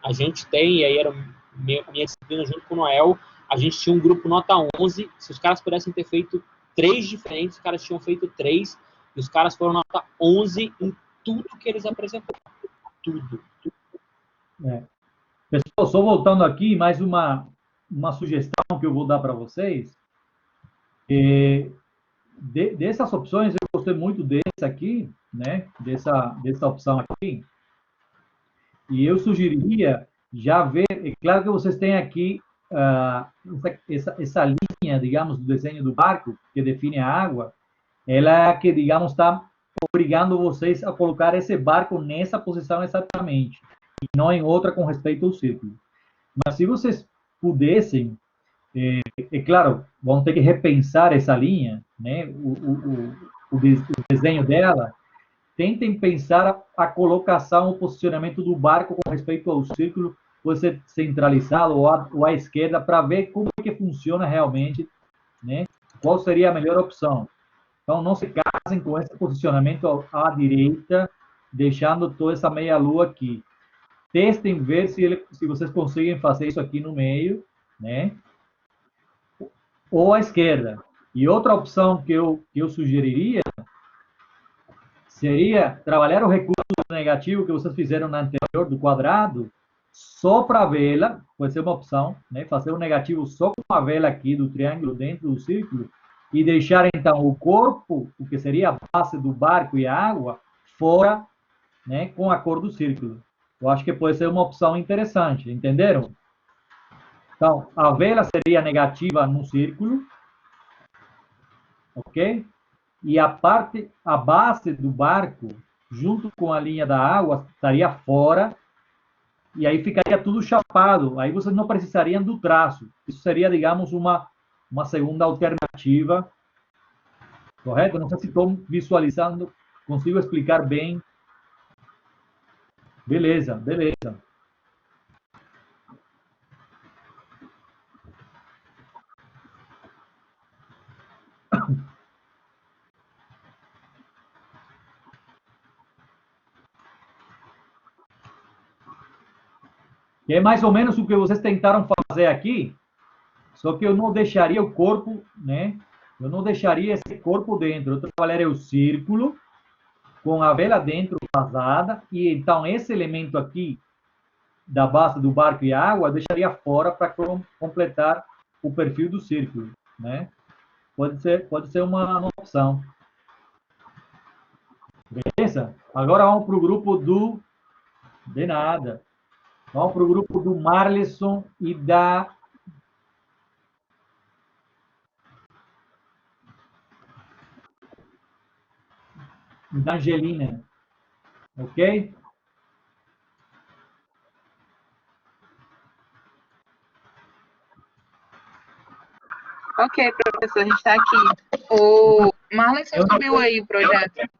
A gente tem, e aí era minha disciplina junto com o Noel, a gente tinha um grupo nota 11, se os caras pudessem ter feito 3 diferentes, os caras tinham feito 3, e os caras foram nota 11 em tudo que eles apresentaram. Tudo. Pessoal, só voltando aqui, mais uma sugestão que eu vou dar para vocês. Dessas opções, eu gostei muito dessa aqui, né? Dessa opção aqui. E eu sugeriria já ver, é claro que vocês têm aqui essa linha, digamos, do desenho do barco, que define a água, ela é que, digamos, está obrigando vocês a colocar esse barco nessa posição exatamente, e não em outra com respeito ao círculo. Mas se vocês pudessem, é claro, vão ter que repensar essa linha, né? O desenho dela. Tentem pensar a colocação, o posicionamento do barco com respeito ao círculo, você centralizado ou à esquerda, para ver como é que funciona realmente, né? Qual seria a melhor opção. Então, não se casem com esse posicionamento à direita, deixando toda essa meia-lua aqui. Testem ver se vocês conseguem fazer isso aqui no meio, né? Ou à esquerda. E outra opção que eu sugeriria seria trabalhar o recurso negativo que vocês fizeram na anterior do quadrado, só para a vela, pode ser uma opção, né? Fazer um negativo só com a vela aqui do triângulo dentro do círculo e deixar então o corpo, o que seria a base do barco e a água, fora, né, com a cor do círculo. Eu acho que pode ser uma opção interessante, entenderam? Então, a vela seria negativa no círculo, ok? E a base do barco, junto com a linha da água, estaria fora, e aí ficaria tudo chapado. Aí vocês não precisariam do traço. Isso seria, digamos, uma segunda alternativa, correto? Não sei se estou visualizando, consigo explicar bem. Beleza, beleza. Que é mais ou menos o que vocês tentaram fazer aqui, só que eu não deixaria o corpo, né? Eu não deixaria esse corpo dentro. Eu trabalharia o círculo com a vela dentro vazada, e então esse elemento aqui da base do barco e água eu deixaria fora para completar o perfil do círculo, né? Pode ser uma opção. Beleza? Agora vamos para o grupo do... De nada. Vamos para o grupo do Marlisson e da Angelina. Ok? Ok, professor, a gente está aqui. O Marlon subiu aí o projeto.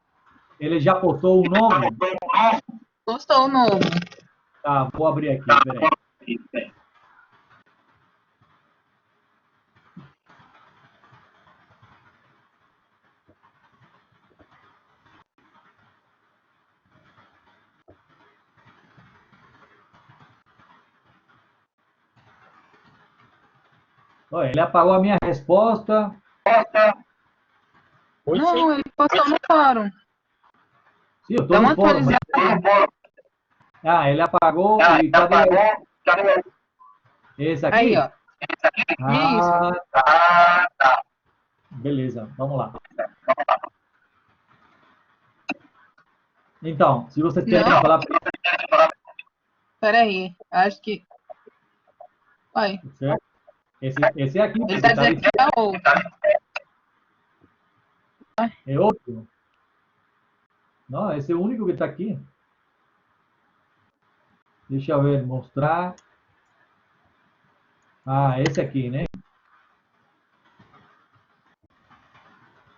Ele já postou o novo? Postou o novo. Tá, vou abrir aqui, peraí. Olha, ele apagou a minha resposta. Não, ele postou no fórum. Sim, eu Dá estou uma no fórum. atualizada. Ah, ele apagou e cadê esse aqui? Aí, ó. Ah, Isso. beleza, vamos lá. Então, se vocês querem Não. falar... Peraí, acho que... Olha, Esse é aqui. ele tá dizendo que é outro. É outro? Não, esse é o único que está aqui. Deixa eu ver, mostrar. Ah, esse aqui, né?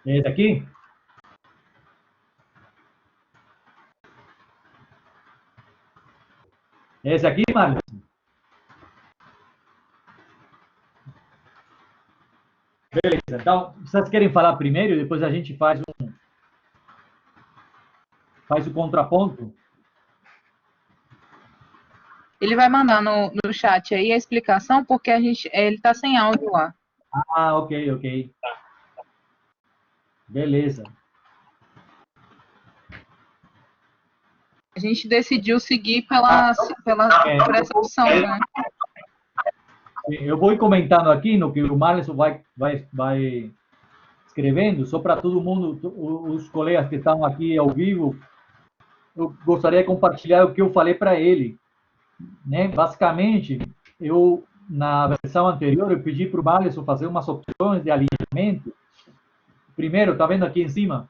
Esse aqui? Esse aqui, Marcos? Beleza. Então, vocês querem falar primeiro e depois a gente faz o contraponto? Ele vai mandar no chat aí a explicação, porque ele tá sem áudio lá. Ah, ok. Beleza. A gente decidiu seguir por essa opção, né? Eu vou ir comentando aqui no que o Marlon vai escrevendo, só para todo mundo, os colegas que estão aqui ao vivo, eu gostaria de compartilhar o que eu falei para ele, né? Basicamente, na versão anterior, eu pedi para o Marlon fazer umas opções de alinhamento. Primeiro, tá vendo aqui em cima?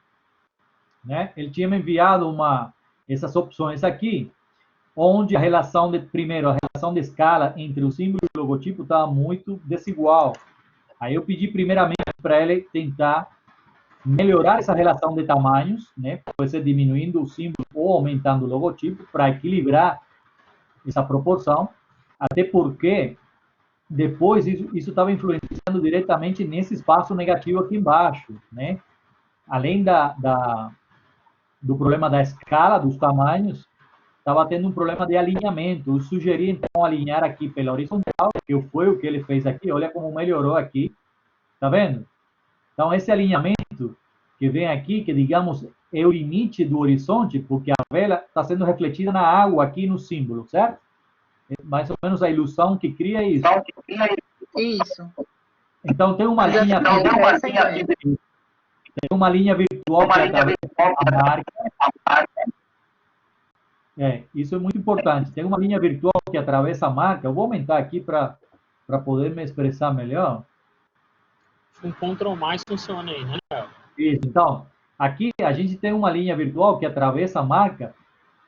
Né? Ele tinha me enviado essas opções aqui, onde a relação de escala entre o símbolo e o logotipo estava muito desigual. Aí eu pedi primeiramente para ele tentar melhorar essa relação de tamanhos, né? Pode ser diminuindo o símbolo ou aumentando o logotipo para equilibrar essa proporção, até porque depois isso estava influenciando diretamente nesse espaço negativo aqui embaixo, né? Além do problema da escala, dos tamanhos, estava tendo um problema de alinhamento. Eu sugeri, então, alinhar aqui pela horizontal, que foi o que ele fez aqui. Olha como melhorou aqui. Tá vendo? Então, esse alinhamento que vem aqui, que, digamos, é o limite do horizonte, porque a vela está sendo refletida na água aqui no símbolo, certo? É mais ou menos a ilusão que cria isso. Isso. Então, tem uma linha... Tem uma linha virtual que atravessa a marca. Isso é muito importante. Tem uma linha virtual que atravessa a marca. Eu vou aumentar aqui para poder me expressar melhor. Um Ctrl mais funciona aí, né, Rafael? Isso. Então, aqui a gente tem uma linha virtual que atravessa a marca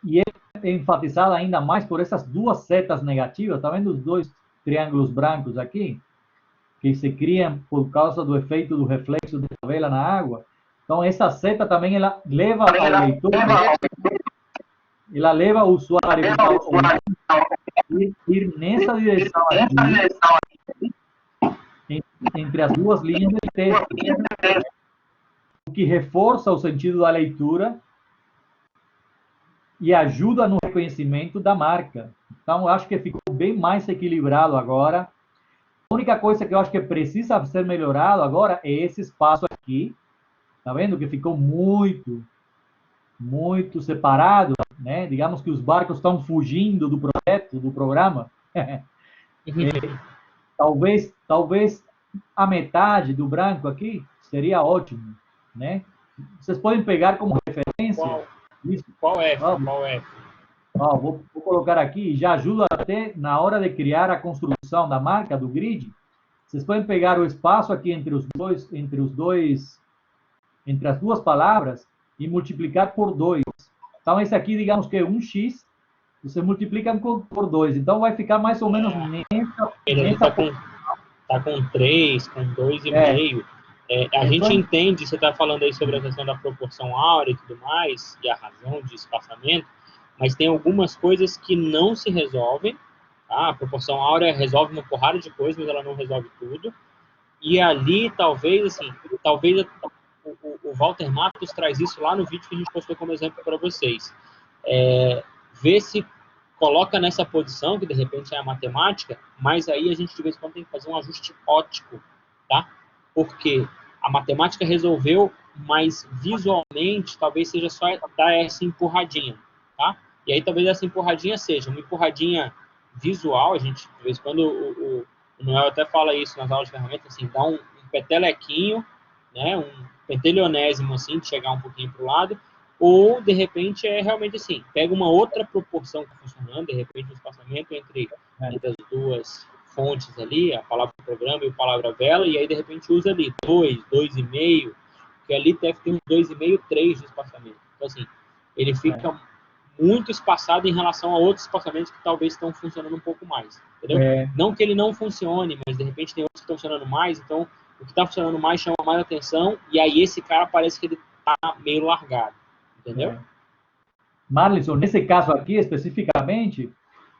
e é enfatizada ainda mais por essas duas setas negativas. Tá vendo os dois triângulos brancos aqui? Que se criam por causa do efeito do reflexo da vela na água. Então, essa seta também ela leva ao leitor, ela leva o usuário a ir nessa direção aqui, entre as duas linhas de texto, o que reforça o sentido da leitura e ajuda no reconhecimento da marca. Então, eu acho que ficou bem mais equilibrado agora. A única coisa que eu acho que precisa ser melhorado agora é esse espaço aqui. Tá vendo que ficou muito separado, né? Digamos que os barcos estão fugindo do projeto, do programa. Talvez a metade do branco aqui seria ótimo, né? Vocês podem pegar como referência. Qual F? Qual F? Vou colocar aqui, já ajuda até na hora de criar a construção da marca, do grid. Vocês podem pegar o espaço aqui entre as duas palavras e multiplicar por 2. Então, esse aqui, digamos que é 1x, você multiplica por 2. Então, vai ficar mais ou menos nessa... Ele está com 3, com 2,5. A gente entende, você está falando aí sobre a questão da proporção áurea e tudo mais, e a razão de espaçamento, mas tem algumas coisas que não se resolvem. Tá? A proporção áurea resolve uma porrada de coisas, mas ela não resolve tudo. E ali, talvez o Walter Matos traz isso lá no vídeo que a gente postou como exemplo para vocês. Ver se coloca nessa posição, que de repente é a matemática, mas aí a gente de vez em quando tem que fazer um ajuste ótico, tá? Porque a matemática resolveu, mas visualmente talvez seja só dar essa empurradinha, tá? E aí talvez essa empurradinha seja uma empurradinha visual, a gente de vez em quando o Noel até fala isso nas aulas de ferramentas, assim, dá um petelequinho, né, um pentelionésimo, assim, de chegar um pouquinho para o lado, ou, de repente, é realmente assim, pega uma outra proporção que está funcionando, de repente, o espaçamento entre as duas fontes ali, a palavra programa e a palavra vela, e aí, de repente, usa ali 2, 2,5, que ali deve ter uns 2,5, 3 de espaçamento. Então, assim, ele fica muito espaçado em relação a outros espaçamentos que talvez estão funcionando um pouco mais, entendeu? Não que ele não funcione, mas, de repente, tem outros que estão funcionando mais, então, o que está funcionando mais chama mais atenção, e aí esse cara parece que ele está meio largado, entendeu? Marlison, nesse caso aqui, especificamente,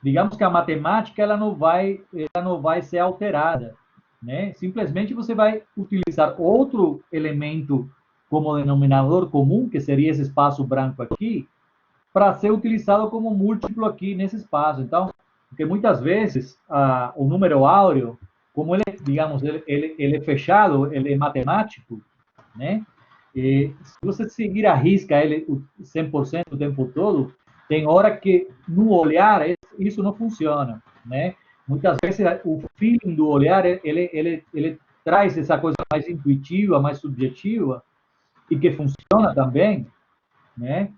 digamos que a matemática ela não vai ser alterada, né? Simplesmente você vai utilizar outro elemento como denominador comum, que seria esse espaço branco aqui, para ser utilizado como múltiplo aqui nesse espaço. Então, porque muitas vezes o número áureo, como ele, digamos, ele é fechado, ele é matemático, né? E se você seguir a risca ele 100% o tempo todo, tem hora que no olhar isso não funciona, né? Muitas vezes o feeling do olhar ele traz essa coisa mais intuitiva, mais subjetiva e que funciona também, né?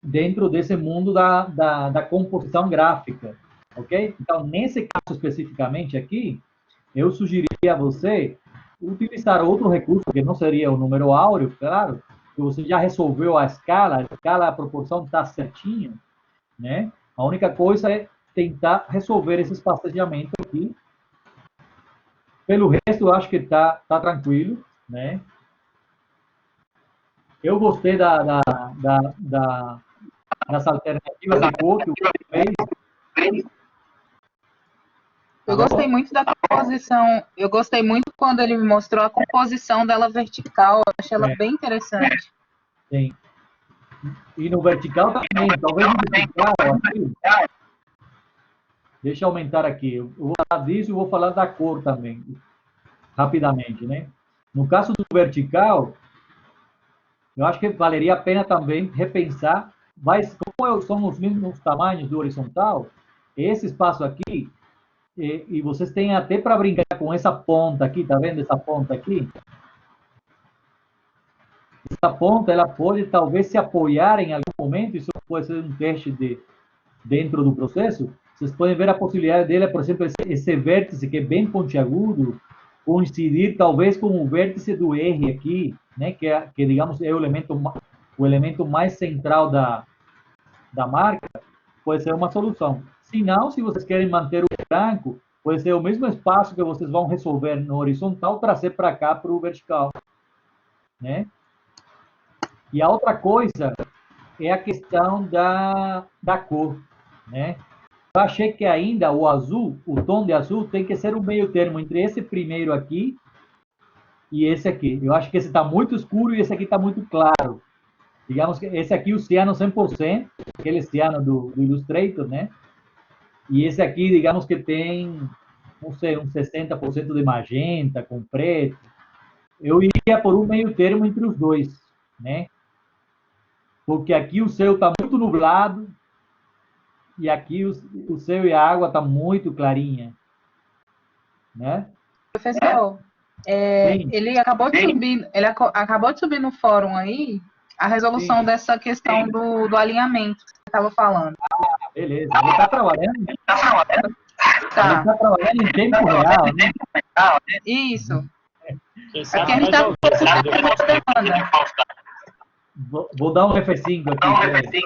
Dentro desse mundo da composição gráfica, ok? Então, nesse caso especificamente aqui, eu sugeriria a você utilizar outro recurso, que não seria o número áureo, claro, que você já resolveu a escala, a proporção está certinha, né? A única coisa é tentar resolver esse espaçamento aqui. Pelo resto, eu acho que está tranquilo, né? Eu gostei das alternativas de cor que você fez. Eu gostei muito da composição. Eu gostei muito quando ele me mostrou a composição dela vertical. Eu achei ela bem interessante. Sim. E no vertical também. Talvez no vertical aqui. Deixa eu aumentar aqui. Eu vou falar disso e vou falar da cor também. Rapidamente, né? No caso do vertical, eu acho que valeria a pena também repensar. Mas como são os mesmos tamanhos do horizontal, esse espaço aqui, e vocês têm até para brincar com essa ponta aqui, tá vendo essa ponta aqui? Essa ponta, ela pode talvez se apoiar em algum momento, isso pode ser um teste dentro do processo. Vocês podem ver a possibilidade dele, por exemplo, esse vértice que é bem pontiagudo, coincidir talvez com o vértice do R aqui, né? Que digamos, é o elemento mais central da marca, pode ser uma solução. Se não, se vocês querem manter o branco, pode ser o mesmo espaço que vocês vão resolver no horizontal, trazer para cá, para o vertical, né? E a outra coisa é a questão da cor, né? Eu achei que ainda o azul, o tom de azul, tem que ser um meio termo entre esse primeiro aqui e esse aqui. Eu acho que esse está muito escuro e esse aqui está muito claro. Digamos que esse aqui, o ciano 100%, aquele ciano do Illustrator, né? E esse aqui, digamos que tem, não sei, uns 60% de magenta com preto. Eu iria por um meio termo entre os dois, né? Porque aqui o céu está muito nublado e aqui o céu e a água está muito clarinha, né? Professor, ele acabou de subir no fórum aí a resolução dessa questão do alinhamento que você estava falando. Beleza, ele está trabalhando? Tá. Ele está trabalhando em tempo real, né? Isso. Aqui a gente está com demanda. Vou dar um F5 aqui.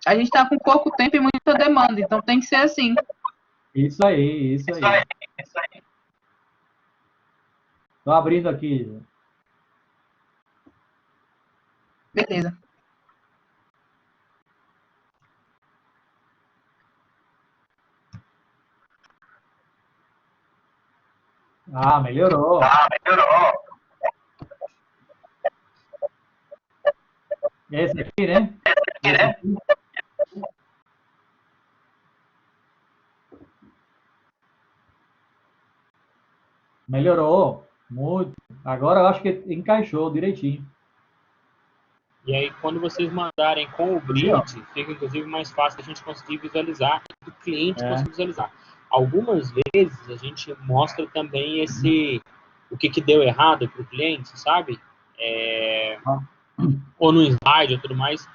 A gente está com pouco tempo e muita demanda, então tem que ser assim. Isso aí. Estou abrindo aqui. Beleza. Ah, melhorou. Esse aqui, né? Esse aqui. Melhorou muito. Agora eu acho que encaixou direitinho. E aí, quando vocês mandarem com o grid, fica inclusive mais fácil a gente conseguir visualizar, o cliente conseguir visualizar. Algumas vezes a gente mostra também o que deu errado para o cliente, sabe? Ou no slide ou tudo mais,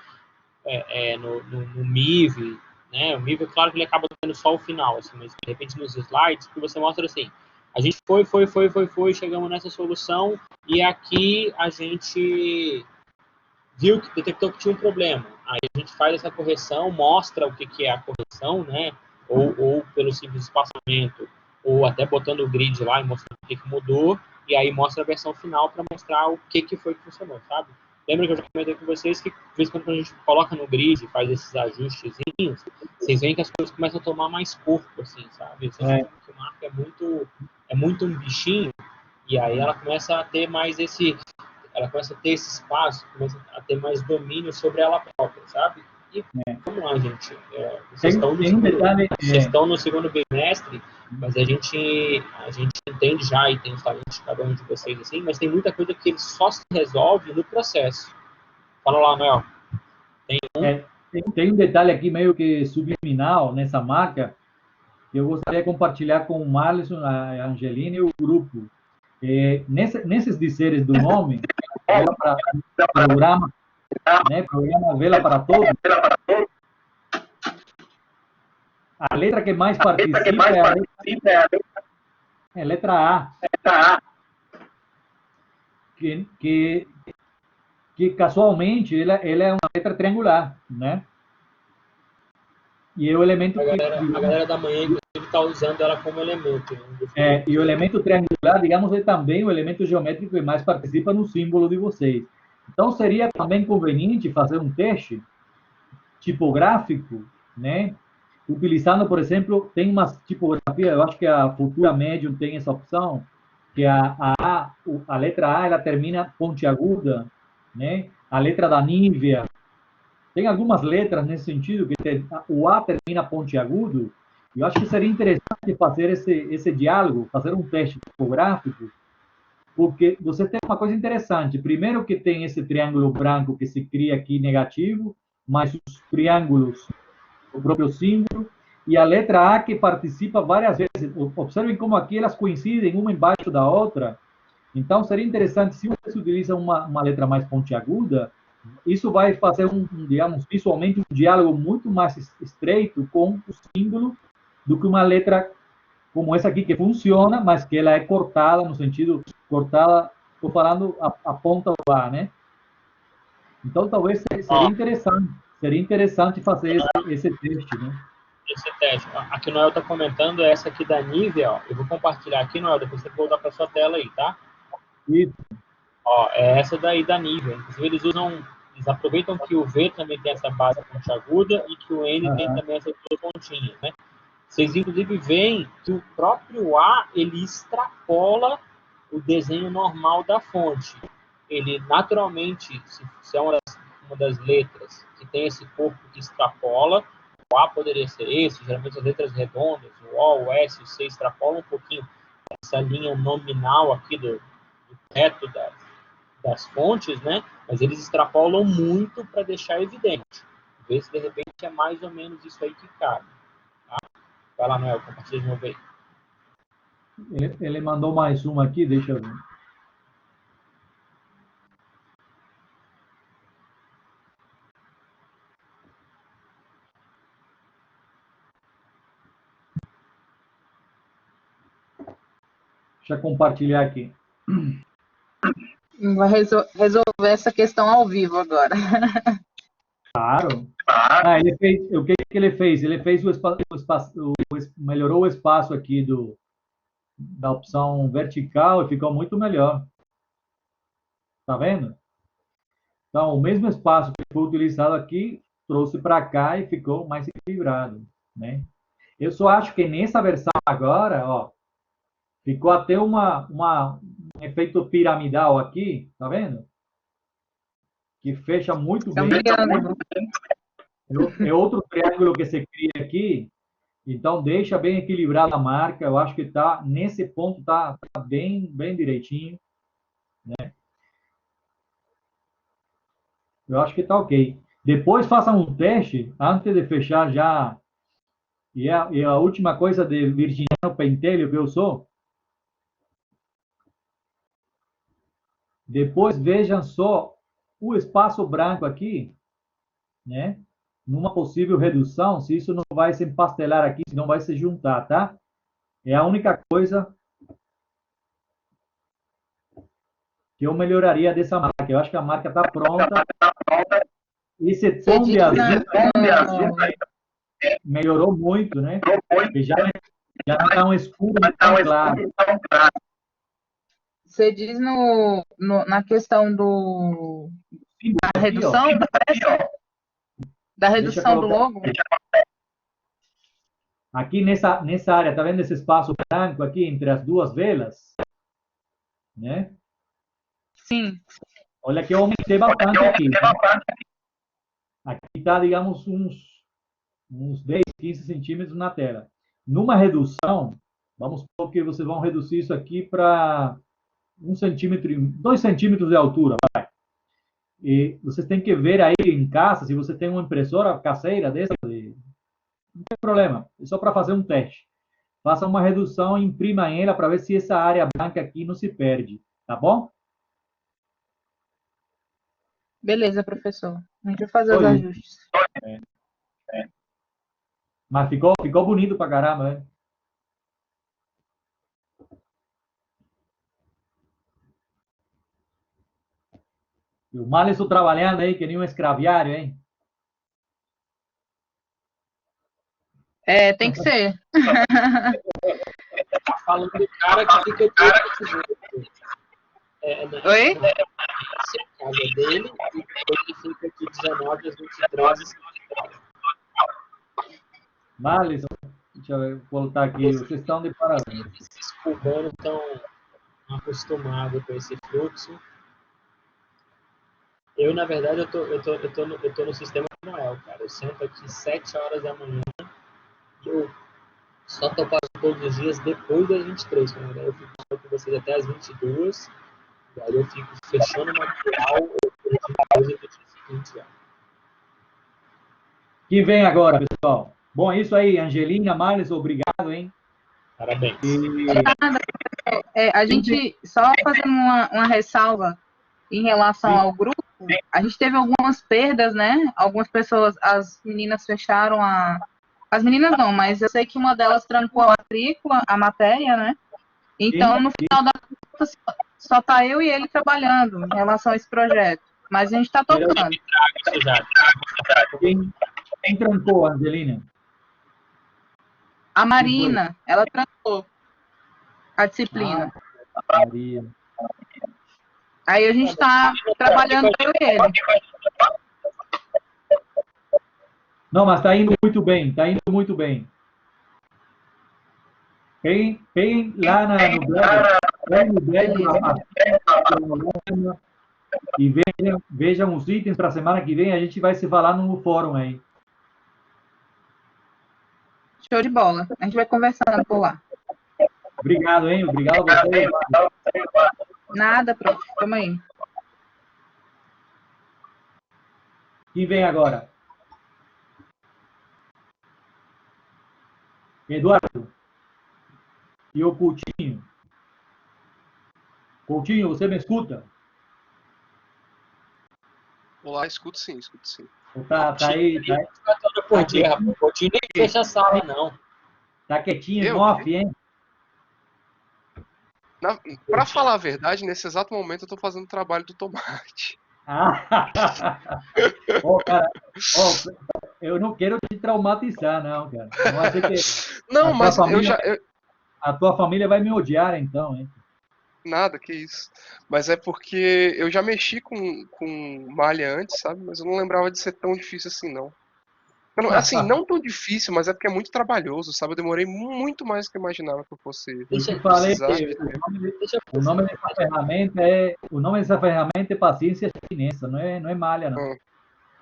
no MIV, né? O MIV, é claro que ele acaba tendo só o final, assim, mas de repente nos slides, que você mostra assim, a gente foi, chegamos nessa solução e aqui a gente viu que detectou que tinha um problema. Aí a gente faz essa correção, mostra o que é a correção, né? Ou pelo simples espaçamento, ou até botando o grid lá e mostrando o que mudou, e aí mostra a versão final para mostrar o que foi que funcionou, sabe? Lembra que eu já comentei com vocês que, de vez em quando, a gente coloca no grid e faz esses ajustezinhos, vocês veem que as coisas começam a tomar mais corpo, assim, sabe? Você vê que o marco é muito um bichinho, e aí ela começa a ter mais ela começa a ter esse espaço, começa a ter mais domínio sobre ela própria, sabe? E vamos lá, gente. Vocês estão no segundo bimestre, mas a gente entende já e tem os talentos de cada um de vocês, assim, mas tem muita coisa que ele só se resolve no processo. Fala lá, Noel. Tem um detalhe aqui meio que subliminal nessa marca que eu gostaria de compartilhar com o Marlison, a Angelina e o grupo. Nesses dizeres do nome, programa, né, programa Vela para Todos, a letra que mais participa é a letra A, que casualmente ela é uma letra triangular, né? E é o elemento a galera da manhã, inclusive, está usando ela como elemento. E o elemento triangular, digamos, é também o elemento geométrico que mais participa no símbolo de vocês. Então, seria também conveniente fazer um teste tipográfico, né? Utilizando, por exemplo, tem uma tipografia, eu acho que a Futura Medium tem essa opção, que a letra A ela termina pontiaguda, né? A letra da Nívea tem algumas letras nesse sentido, que o A termina pontiagudo, e eu acho que seria interessante fazer esse diálogo, fazer um teste tipográfico, porque você tem uma coisa interessante. Primeiro que tem esse triângulo branco que se cria aqui negativo, mais os triângulos, o próprio símbolo, e a letra A que participa várias vezes. Observem como aqui elas coincidem uma embaixo da outra. Então, seria interessante, se você utiliza uma letra mais pontiaguda, isso vai fazer digamos, visualmente um diálogo muito mais estreito com o símbolo do que uma letra como essa aqui, que funciona, mas que ela é cortada, no sentido, cortada, estou falando a ponta do A, né? Então, talvez seria interessante fazer esse teste, né? Esse teste. Aqui o Noel está comentando, essa aqui da Nívea, ó. Eu vou compartilhar aqui, Noel, depois você voltar para sua tela aí, tá? Isso. Ó, é essa daí da Nívea. Inclusive, eles aproveitam que o V também tem essa base pontiaguda e que o N tem também essas duas pontinhas, né? Vocês, inclusive, veem que o próprio A, ele extrapola o desenho normal da fonte. Ele, naturalmente, se é uma das letras que tem esse corpo que extrapola, o A poderia ser esse, geralmente as letras redondas, o O, o S, o C extrapolam um pouquinho essa linha nominal aqui do reto das fontes, né? Mas eles extrapolam muito para deixar evidente. Ver se de repente é mais ou menos isso aí que cabe. Tá? Vai lá, Noel, compartilha de novo aí. Ele mandou mais uma aqui, deixa eu ver. Deixa eu compartilhar aqui. Vai resolver essa questão ao vivo agora. Claro. Ele fez, o que ele fez? Ele fez melhorou o espaço aqui da opção vertical e ficou muito melhor. Tá vendo? Então, o mesmo espaço que foi utilizado aqui, trouxe para cá e ficou mais equilibrado, né? Eu só acho que nessa versão agora, ó, ficou até um efeito piramidal aqui, tá vendo? Que fecha muito bem. É outro triângulo que se cria aqui, Então, deixa bem equilibrada a marca. Eu acho que tá nesse ponto tá bem direitinho, né? Eu acho que tá ok. Depois faça um teste antes de fechar já. E a última coisa de virginiano pentelho que eu sou. Depois vejam só o espaço branco aqui, né? Numa possível redução, se isso não vai se empastelar aqui, se não vai se juntar, tá? É a única coisa que eu melhoraria dessa marca. Eu acho que a marca está pronta. Esse tom de azul melhorou muito, né? E já não está um escuro tão claro. Você diz na questão da redução da pressa? Da redução do logo? Aqui nessa área, tá vendo esse espaço branco aqui entre as duas velas? Né? Sim. Olha que eu aumentei bastante aqui. Né? Aqui está, digamos, uns 10, 15 centímetros na tela. Numa redução, vamos supor que vocês vão reduzir isso aqui para 1 centímetro, 2 centímetros de altura. Vai. E vocês têm que ver aí em casa, se você tem uma impressora caseira dessa, não tem problema, é só para fazer um teste. Faça uma redução e imprima ela para ver se essa área branca aqui não se perde, tá bom? Beleza, professor. A gente vai fazer os ajustes. Mas ficou bonito pra caramba, né? E o Malisson trabalhando aí que nem um escraviário, hein? É, tem que ser. Tá falando do cara que fica aqui. Oi? Essa é a casa dele e ele fica aqui 19 às 23 horas. Malisson, deixa eu voltar aqui. Vocês estão de parabéns. Esses cubanos estão acostumados com esse fluxo. Eu, na verdade, eu tô no sistema de Noel, cara. Eu sento aqui 7 horas da manhã e eu só tô passando todos os dias depois das 23. Na verdade, eu fico com vocês até as 22. E aí eu fico fechando o material depois do dia seguinte já. Que vem agora, pessoal? Bom, é isso aí, Angelina, Malisson, obrigado, hein? Parabéns. A gente, só fazendo uma ressalva em relação ao grupo, a gente teve algumas perdas, né? Algumas pessoas, as meninas fecharam as meninas não, mas eu sei que uma delas trancou a matrícula, a matéria, né? Então, no final da conta, só tá eu e ele trabalhando em relação a esse projeto. Mas a gente está tocando. Quem trancou, Angelina? A Marina, ela trancou a disciplina. Maria. Aí a gente está trabalhando eu e ele. Não, mas está indo muito bem, está indo muito bem. Peguem lá no blog, e vejam os itens para a semana que vem, a gente vai se falar no fórum aí. Show de bola. A gente vai conversando por lá. Obrigado, hein? Obrigado a você. Nada, prof. Tamo aí. Quem vem agora? Eduardo. E o Coutinho. Coutinho, você me escuta? Olá, escuto sim, escuto sim. Tá aí. Por dia, rapaz. O Coutinho nem fecha a sala, não. Tá quietinho, off, hein? Para falar a verdade, nesse exato momento eu tô fazendo o trabalho do tomate. Cara, eu não quero te traumatizar, não, cara. Não, mas a tua família vai me odiar, então, hein? Nada, que isso. Mas é porque eu já mexi com malha antes, sabe? Mas eu não lembrava de ser tão difícil assim, não. Assim, não tão difícil, mas é porque é muito trabalhoso, sabe? Eu demorei muito mais do que eu imaginava que eu fosse. Eu falei que o nome dessa ferramenta é paciência chinesa, não é malha, não.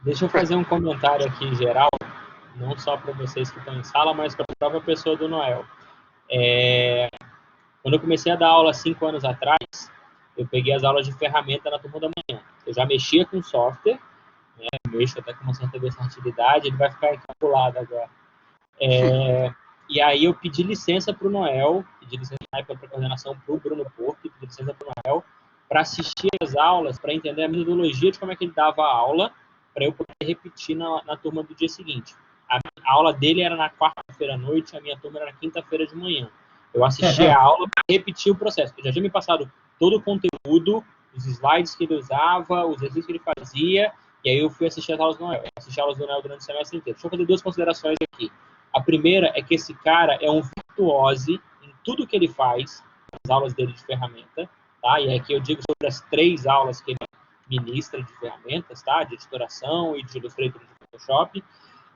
Deixa eu fazer um comentário aqui geral. não só para vocês que estão em sala, mas para a própria pessoa do Noel. Quando eu comecei a dar aula 5 anos atrás, eu peguei as aulas de ferramenta na turma da manhã. Eu já mexia com software, né? Mexo até com uma certa versatilidade, ele vai ficar encapsulado agora. E aí eu pedi licença para o Noel, pedi licença na época para coordenação para o Bruno Porto, pedi licença para o Noel para assistir as aulas, para entender a metodologia de como é que ele dava a aula, para eu poder repetir na turma do dia seguinte. A aula dele era na quarta-feira à noite, a minha turma era na quinta-feira de manhã. Eu assisti a aula para repetir o processo. Eu já tinha me passado todo o conteúdo, os slides que ele usava, os exercícios que ele fazia, e aí eu fui assistir as aulas do Noel. Eu assisti aulas do Noel durante o semestre inteiro. Deixa eu fazer 2 considerações aqui. A primeira é que esse cara é um virtuose em tudo que ele faz, nas aulas dele de ferramenta, tá? E aqui eu digo sobre as 3 aulas que ele ministra de ferramentas, tá? De editoração e de Illustrator e de Photoshop,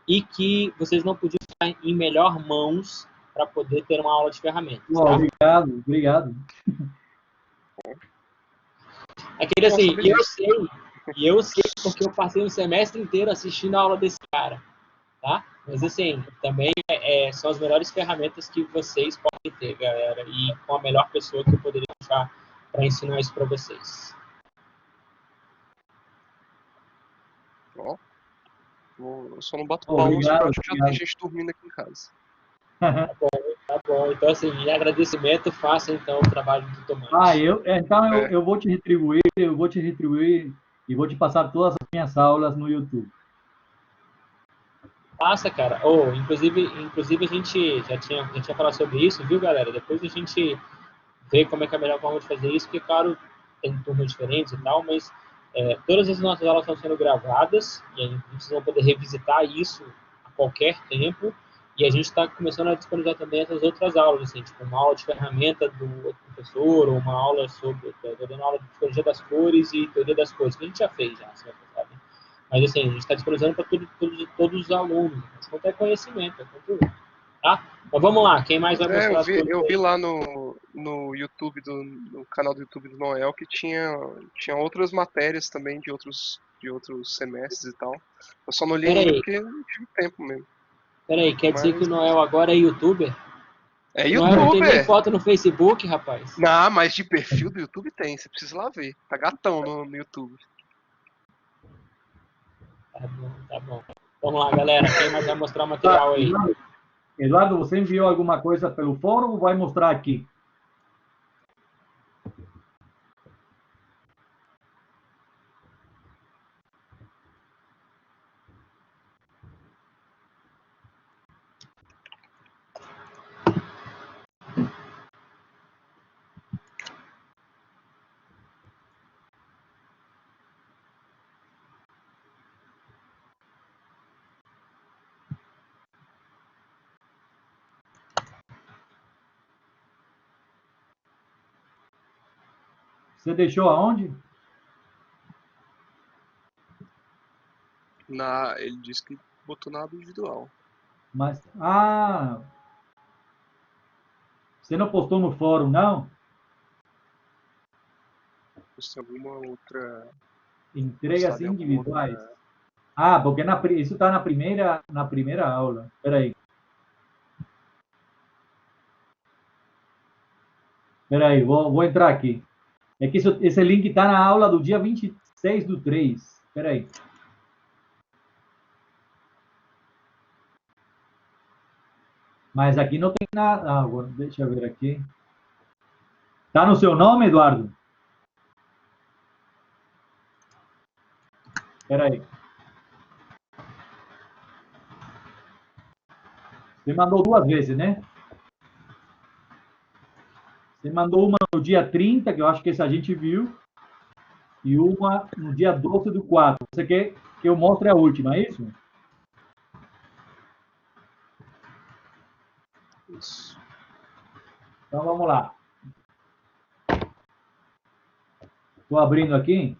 e que vocês não podiam estar em melhor mãos para poder ter uma aula de ferramentas. Tá? Obrigado. Aquele assim, eu sei porque eu passei um semestre inteiro assistindo a aula desse cara, tá? Mas assim, também são as melhores ferramentas que vocês podem ter, galera, e com a melhor pessoa que eu poderia achar para ensinar isso para vocês. Eu só não bato palmas porque eu acho que já tem gente dormindo aqui em casa. Tá bom. Então, assim, em agradecimento, faça então o trabalho do Tomás. Eu vou te retribuir e vou te passar todas as minhas aulas no YouTube. Passa, cara. Inclusive a gente já tinha falado sobre isso, viu, galera? Depois a gente vê como é que é a melhor forma de fazer isso, porque, claro, tem turmas diferentes e tal, mas todas as nossas aulas estão sendo gravadas e a gente vai poder revisitar isso a qualquer tempo. E a gente está começando a disponibilizar também essas outras aulas, assim, tipo uma aula de ferramenta do outro professor, ou uma aula sobre, dando aula de psicologia das cores e teoria das cores, que a gente já fez, sabe? Mas assim, a gente está disponibilizando para todos os alunos, quanto é conhecimento, é conteúdo. Tá? Então vamos lá, quem mais vai mostrar as coisas? Eu vi lá no YouTube, no canal do YouTube do Noel, que tinha outras matérias também de outros semestres e tal. Eu só não li ainda porque não tive tempo mesmo. Peraí, quer dizer que o Noel agora é youtuber? É youtuber? Noel não tem nem foto no Facebook, rapaz. Não, mas de perfil do YouTube tem, você precisa lá ver. Tá gatão no YouTube. Tá bom. Vamos lá, galera, quem mais vai mostrar o material aí? Eduardo, você enviou alguma coisa pelo fórum ou vai mostrar aqui? Você deixou aonde? Ele disse que botou na aba individual. Mas, você não postou no fórum, não? Postou alguma outra... Entregas individuais. Porque isso está na primeira aula. Espera aí. Vou entrar aqui. É que esse link está na aula do dia 26/3. Espera aí. Mas aqui não tem nada. Agora, deixa eu ver aqui. Está no seu nome, Eduardo? Espera aí. Você mandou 2 vezes, né? Você mandou uma no dia 30, que eu acho que essa a gente viu, e uma no dia 12/4. Você quer que eu mostre a última, é isso? Isso. Então, vamos lá. Estou abrindo aqui.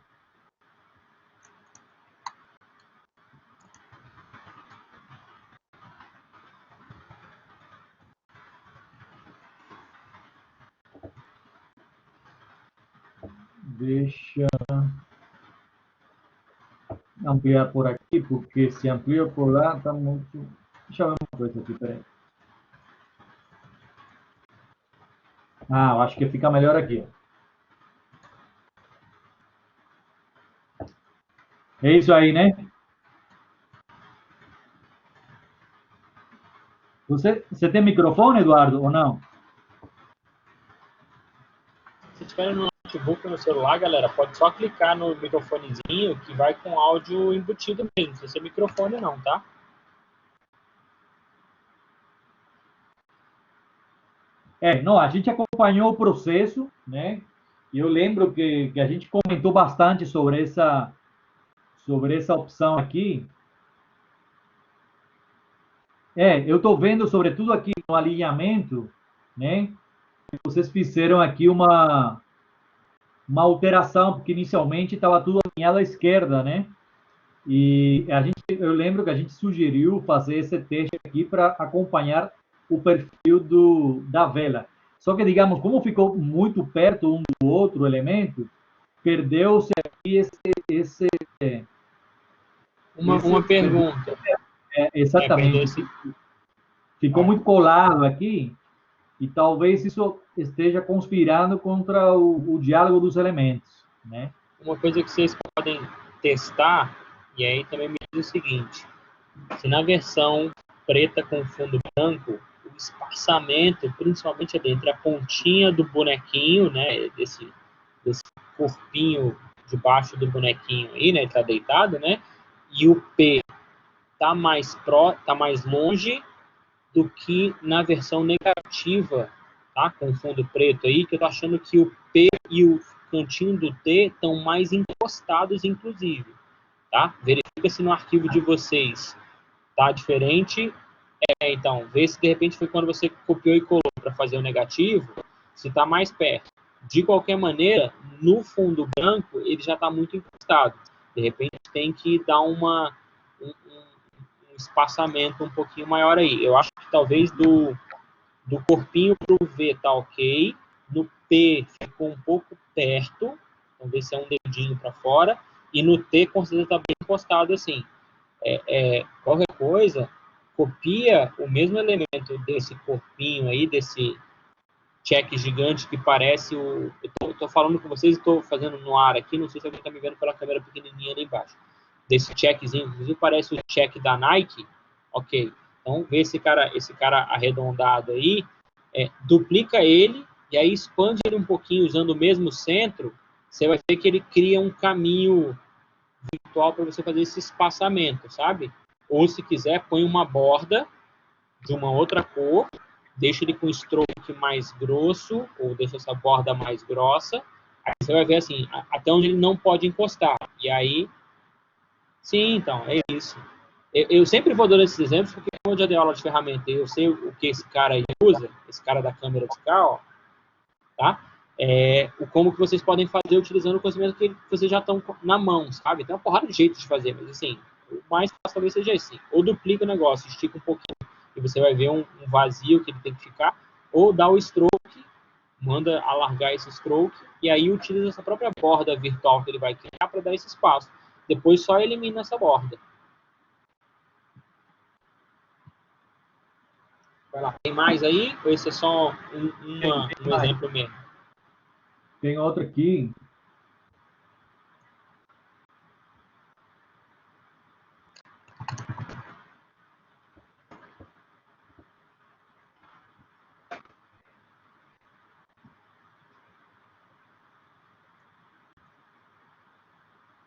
Deixa ampliar por aqui, porque se amplia por lá, está muito... Deixa eu ver uma coisa aqui, peraí. Ah, eu acho que fica melhor aqui. É isso aí, né? Você tem microfone, Eduardo, ou não? Se tiver no notebook ou no celular, galera, pode só clicar no microfonezinho que vai com áudio embutido mesmo. Não precisa ser microfone não, tá? Não, a gente acompanhou o processo, né? E eu lembro que a gente comentou bastante sobre essa opção aqui. Eu estou vendo, sobretudo aqui no alinhamento, né? Vocês fizeram aqui uma alteração, porque inicialmente estava tudo alinhado à esquerda, né? E eu lembro que a gente sugeriu fazer esse teste aqui para acompanhar o perfil da vela. Só que, digamos, como ficou muito perto um do outro elemento, perdeu-se aqui uma pergunta. Exatamente. Ficou muito colado aqui e talvez isso esteja conspirando contra o diálogo dos elementos, né? Uma coisa que vocês podem testar, e aí também me diz o seguinte, se na versão preta com fundo branco, o espaçamento, principalmente entre a pontinha do bonequinho, né, desse corpinho debaixo do bonequinho aí, né, tá deitado, né, e o P tá mais longe do que na versão negativa, tá, com fundo preto aí, que eu tô achando que o P e o cantinho do T estão mais encostados, inclusive, tá? Verifica se no arquivo de vocês tá diferente. Então, vê se de repente foi quando você copiou e colou para fazer o negativo, se está mais perto. De qualquer maneira, no fundo branco, ele já está muito encostado. De repente, tem que dar um espaçamento um pouquinho maior aí. Eu acho que talvez do corpinho para o V tá ok. No P ficou um pouco perto. Vamos ver se é um dedinho para fora. E no T, com certeza, está bem encostado assim. Qualquer coisa, copia o mesmo elemento desse corpinho aí, desse check gigante que parece o... Eu tô falando com vocês e estou fazendo no ar aqui, não sei se alguém está me vendo pela câmera pequenininha ali embaixo. Desse checkzinho, inclusive parece o check da Nike. Ok, então vê esse cara arredondado aí, duplica ele e aí expande ele um pouquinho usando o mesmo centro, você vai ver que ele cria um caminho virtual para você fazer esse espaçamento, sabe? Ou se quiser, põe uma borda de uma outra cor, deixa ele com stroke mais grosso, ou deixa essa borda mais grossa, aí você vai ver assim, até onde ele não pode encostar. E aí, sim, então, é isso. Eu sempre vou dando esses exemplos, porque como eu já dei aula de ferramenta, eu sei o que esse cara aí usa, esse cara da câmera de cá, ó, tá? Como que vocês podem fazer utilizando o conhecimento que vocês já estão na mão, sabe? Tem uma porrada de jeito de fazer, mas assim, o mais fácil talvez seja esse. Ou duplica o negócio, estica um pouquinho, e você vai ver um vazio que ele tem que ficar, ou dá o stroke, manda alargar esse stroke, e aí utiliza essa própria borda virtual que ele vai criar para dar esse espaço. Depois só elimina essa borda. Vai lá, tem mais aí? Ou esse é só um exemplo mesmo? Tem outro aqui.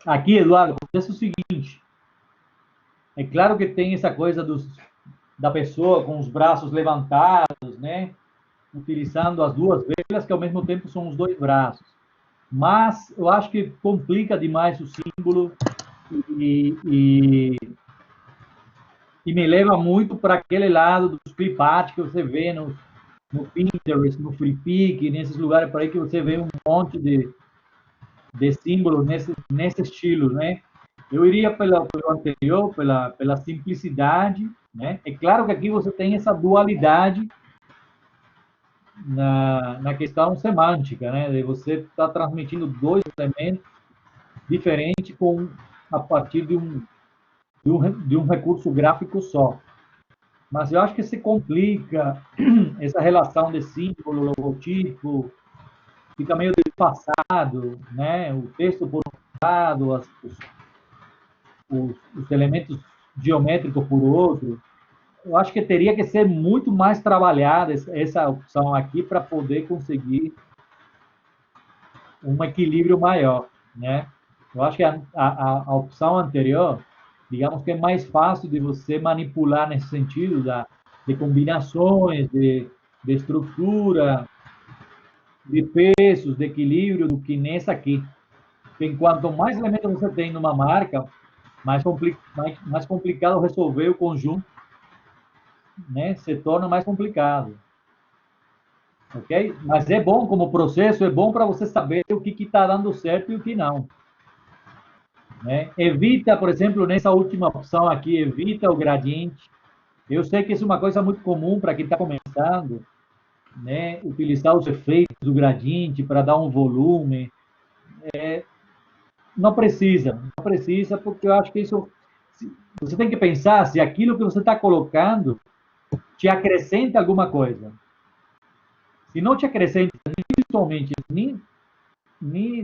Aqui, Eduardo, acontece o seguinte. É claro que tem essa coisa da pessoa com os braços levantados, né? Utilizando as duas velas, que ao mesmo tempo são os dois braços. Mas eu acho que complica demais o símbolo e me leva muito para aquele lado dos clip art que você vê no Pinterest, no FreePic, nesses lugares por aí que você vê um monte de símbolos nesse estilo, né? Eu iria pelo anterior, pela simplicidade, né? É claro que aqui você tem essa dualidade na questão semântica, né? De você estar transmitindo dois elementos diferentes a partir de um recurso gráfico só. Mas eu acho que se complica essa relação de símbolo, logotipo, fica meio desfasado, né? O texto por um lado, os elementos geométricos por outro. Eu acho que teria que ser muito mais trabalhada essa opção aqui para poder conseguir um equilíbrio maior, né? Eu acho que a opção anterior, digamos que é mais fácil de você manipular nesse sentido de combinações, de estrutura, de pesos, de equilíbrio, do que nessa aqui. Enquanto mais elementos você tem numa marca, mais complicado resolver o conjunto, né? Se torna mais complicado. Ok? Mas é bom como processo, é bom para você saber o que está dando certo e o que não. Né? Evita, por exemplo, nessa última opção aqui, evita o gradiente. Eu sei que isso é uma coisa muito comum para quem está começando, né? Utilizar os efeitos do gradiente para dar um volume. Não precisa, porque eu acho que isso. Você tem que pensar se aquilo que você está colocando te acrescenta alguma coisa. Se não te acrescenta, principalmente, nem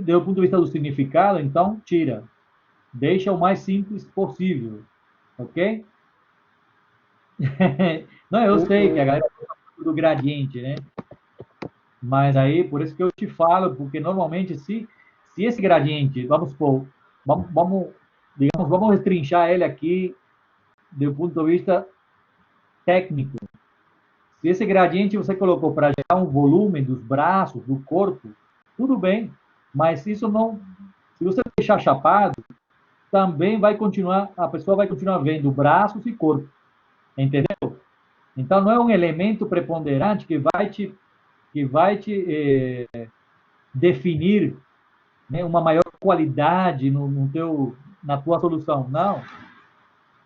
do ponto de vista do significado, então tira. Deixa o mais simples possível. Ok? Não, eu sei que a galera do gradiente, né? Mas aí, por isso que eu te falo, porque normalmente, se esse gradiente, vamos supor, digamos, vamos destrinchar ele aqui do ponto de vista técnico. Se esse gradiente você colocou para gerar um volume dos braços, do corpo, tudo bem, mas isso não, se você deixar chapado, também vai continuar, a pessoa vai continuar vendo braços e corpo, entendeu? Então não é um elemento preponderante que vai te definir, né, uma maior qualidade na tua solução. Não,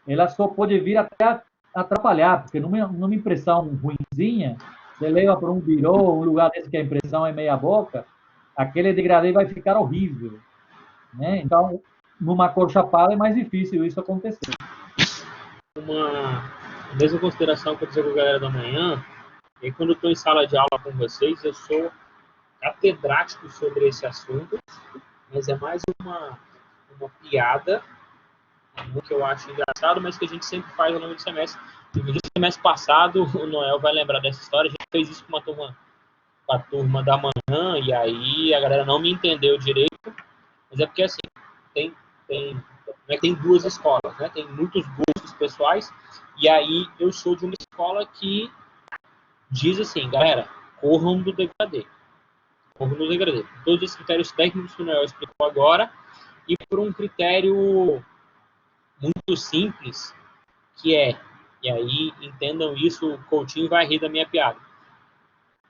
ela só pode vir até atrapalhar, porque numa impressão ruinzinha, você leva para um birô, um lugar desse que a impressão é meia boca, aquele degradê vai ficar horrível, né? Então, numa cor chapada é mais difícil isso acontecer. Uma mesma consideração que eu disse com a galera da manhã, e quando eu estou em sala de aula com vocês, eu sou catedrático sobre esse assunto, mas é mais uma piada, que eu acho engraçado, mas que a gente sempre faz ao longo do semestre. No semestre passado, o Noel vai lembrar dessa história, a gente fez isso com a turma da manhã, e aí a galera não me entendeu direito, mas é porque assim, tem duas escolas, né? Tem muitos gostos pessoais, e aí eu sou de uma escola que diz assim, galera, corram do degradê. Corram do degradê. Todos os critérios técnicos que o Noel explicou agora, e por um critério muito simples, que é, e aí entendam isso, o Coutinho vai rir da minha piada.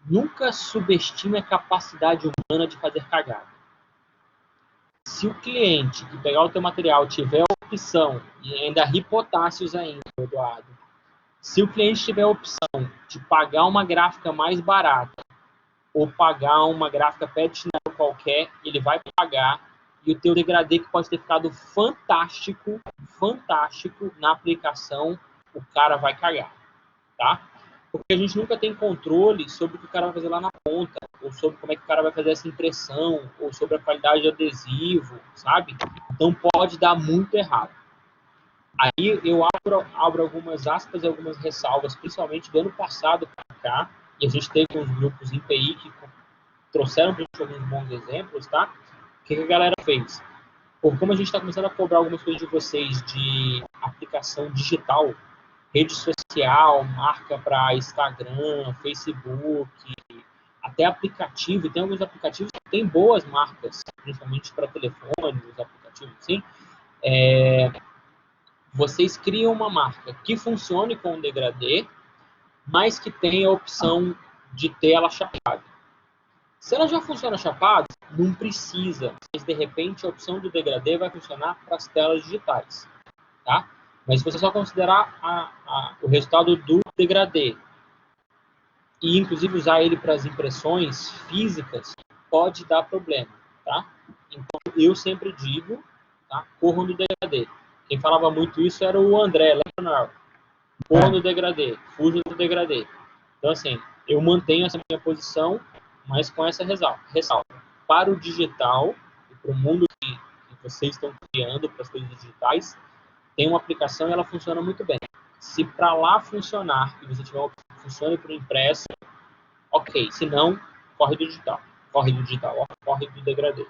Nunca subestime a capacidade humana de fazer cagada. Se o cliente que pegar o teu material tiver a opção, e ainda ri potássios ainda, Eduardo, se o cliente tiver a opção de pagar uma gráfica mais barata ou pagar uma gráfica pet chinelo qualquer, ele vai pagar, e o teu degradê que pode ter ficado fantástico na aplicação, o cara vai cagar, tá? Porque a gente nunca tem controle sobre o que o cara vai fazer lá na ponta, ou sobre como é que o cara vai fazer essa impressão, ou sobre a qualidade de adesivo, sabe? Então pode dar muito errado. Aí eu abro algumas aspas e algumas ressalvas, principalmente do ano passado para cá, e a gente teve uns grupos em PI que trouxeram para a gente alguns bons exemplos, tá? O que a galera fez? Como a gente está começando a cobrar algumas coisas de vocês de aplicação digital, rede social, marca para Instagram, Facebook, até aplicativo, e tem alguns aplicativos que têm boas marcas, principalmente para telefone, os aplicativos assim, vocês criam uma marca que funcione com o degradê, mas que tenha a opção de ter ela chapada. Se ela já funciona chapada, não precisa, mas de repente a opção do degradê vai funcionar para as telas digitais, tá? Mas se você só considerar o resultado do degradê e inclusive usar ele para as impressões físicas, pode dar problema, tá? Então eu sempre digo, tá? Corram do degradê. Quem falava muito isso era o André, lembra? corro no degradê, fujo do degradê. Então, assim, eu mantenho essa minha posição, mas com essa ressalva. Para o digital, e para o mundo que vocês estão criando para as coisas digitais, tem uma aplicação e ela funciona muito bem. Se para lá funcionar e você tiver uma opção que funcione para o impresso, ok. Se não, corre do digital. Corre do digital, corre do degradê.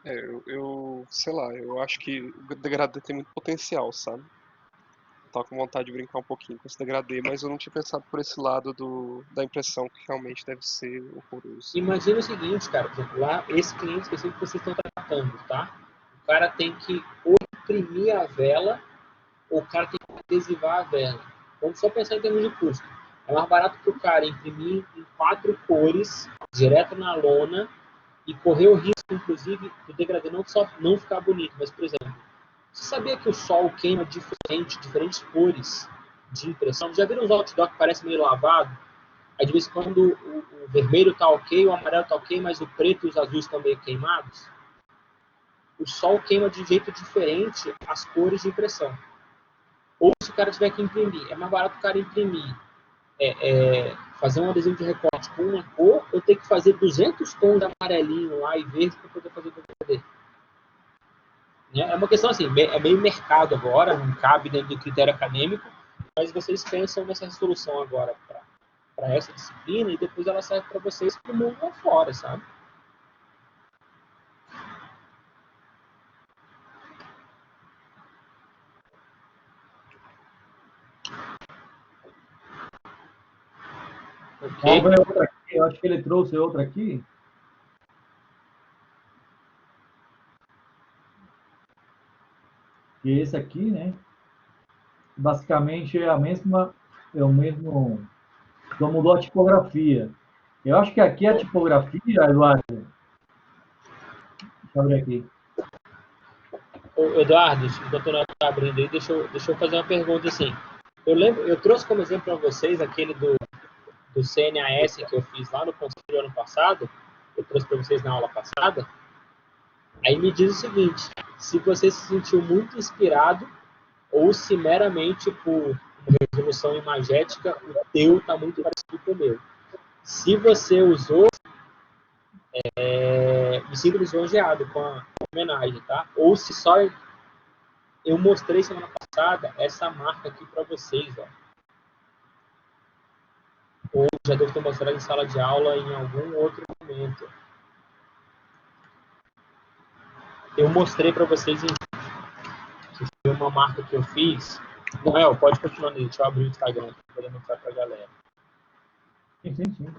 Eu sei lá, eu acho que o degradê tem muito potencial, sabe? Tava com vontade de brincar um pouquinho com esse degradê, mas eu não tinha pensado por esse lado da impressão, que realmente deve ser horroroso. Imagina o seguinte, cara, por exemplo, lá, esse cliente específico que vocês estão tratando, tá? O cara tem que ou imprimir a vela, ou o cara tem que adesivar a vela. Vamos só pensar em termos de custo. É mais barato para o cara imprimir em 4 cores, direto na lona, e correr o risco, inclusive, do degradê não só não ficar bonito, mas, por exemplo, você sabia que o sol queima diferentes cores de impressão? Já viram os outdoor que parece meio lavado? Aí, de vez em quando, o vermelho está ok, o amarelo está ok, mas o preto e os azuis estão meio queimados? O sol queima de jeito diferente as cores de impressão. Ou se o cara tiver que imprimir, é mais barato o cara imprimir, fazer um adesivo de recorte com uma cor, ou ter que fazer 200 tons de amarelinho lá e verde para poder fazer o degradê. É uma questão assim, é meio mercado agora, não cabe dentro do critério acadêmico, mas vocês pensam nessa solução agora para essa disciplina e depois ela serve para vocês para o mundo lá fora, sabe? Okay. Vamos ver outra aqui. Eu acho que ele trouxe outra aqui. E esse aqui, né? Basicamente é o mesmo, só mudou a tipografia. Eu acho que aqui a tipografia, Eduardo. Deixa eu ver aqui. Eduardo, enquanto o Neto está abrindo aí, deixa eu fazer uma pergunta assim. Eu trouxe como exemplo para vocês aquele do CNAS que eu fiz lá no conselho ano passado, eu trouxe para vocês na aula passada. Aí me diz o seguinte, se você se sentiu muito inspirado ou se meramente por uma resolução imagética o teu está muito parecido com o meu. Se você usou, me sinto lisonjeado com a homenagem, tá? Ou se só eu mostrei semana passada essa marca aqui para vocês, ó. Ou já devo ter mostrado em sala de aula em algum outro momento. Eu mostrei para vocês que foi uma marca que eu fiz. Noel, pode continuar aí, deixa eu abrir o Instagram para poder mostrar para a galera. Sim.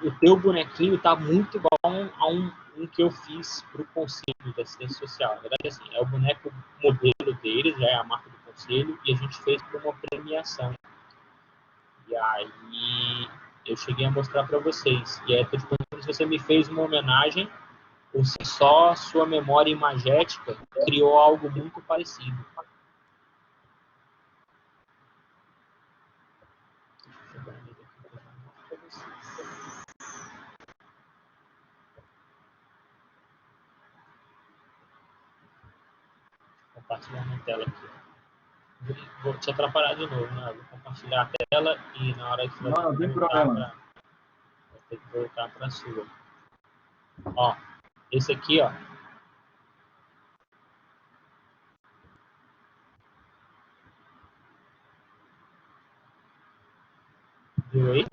O teu bonequinho tá muito igual a um que eu fiz para o Conselho da Assistência Social. Na verdade, assim, é o boneco modelo deles, já é a marca do Conselho, e a gente fez para uma premiação. E aí eu cheguei a mostrar para vocês. E aí eu tô te perguntando se você me fez uma homenagem ou se só sua memória imagética criou algo muito parecido. Compartilhar minha tela aqui. Vou te atrapalhar de novo, né? Vou compartilhar a tela e na hora que não tem problema. Vou ter que voltar para a sua. Ó, esse aqui, ó. Viu aí?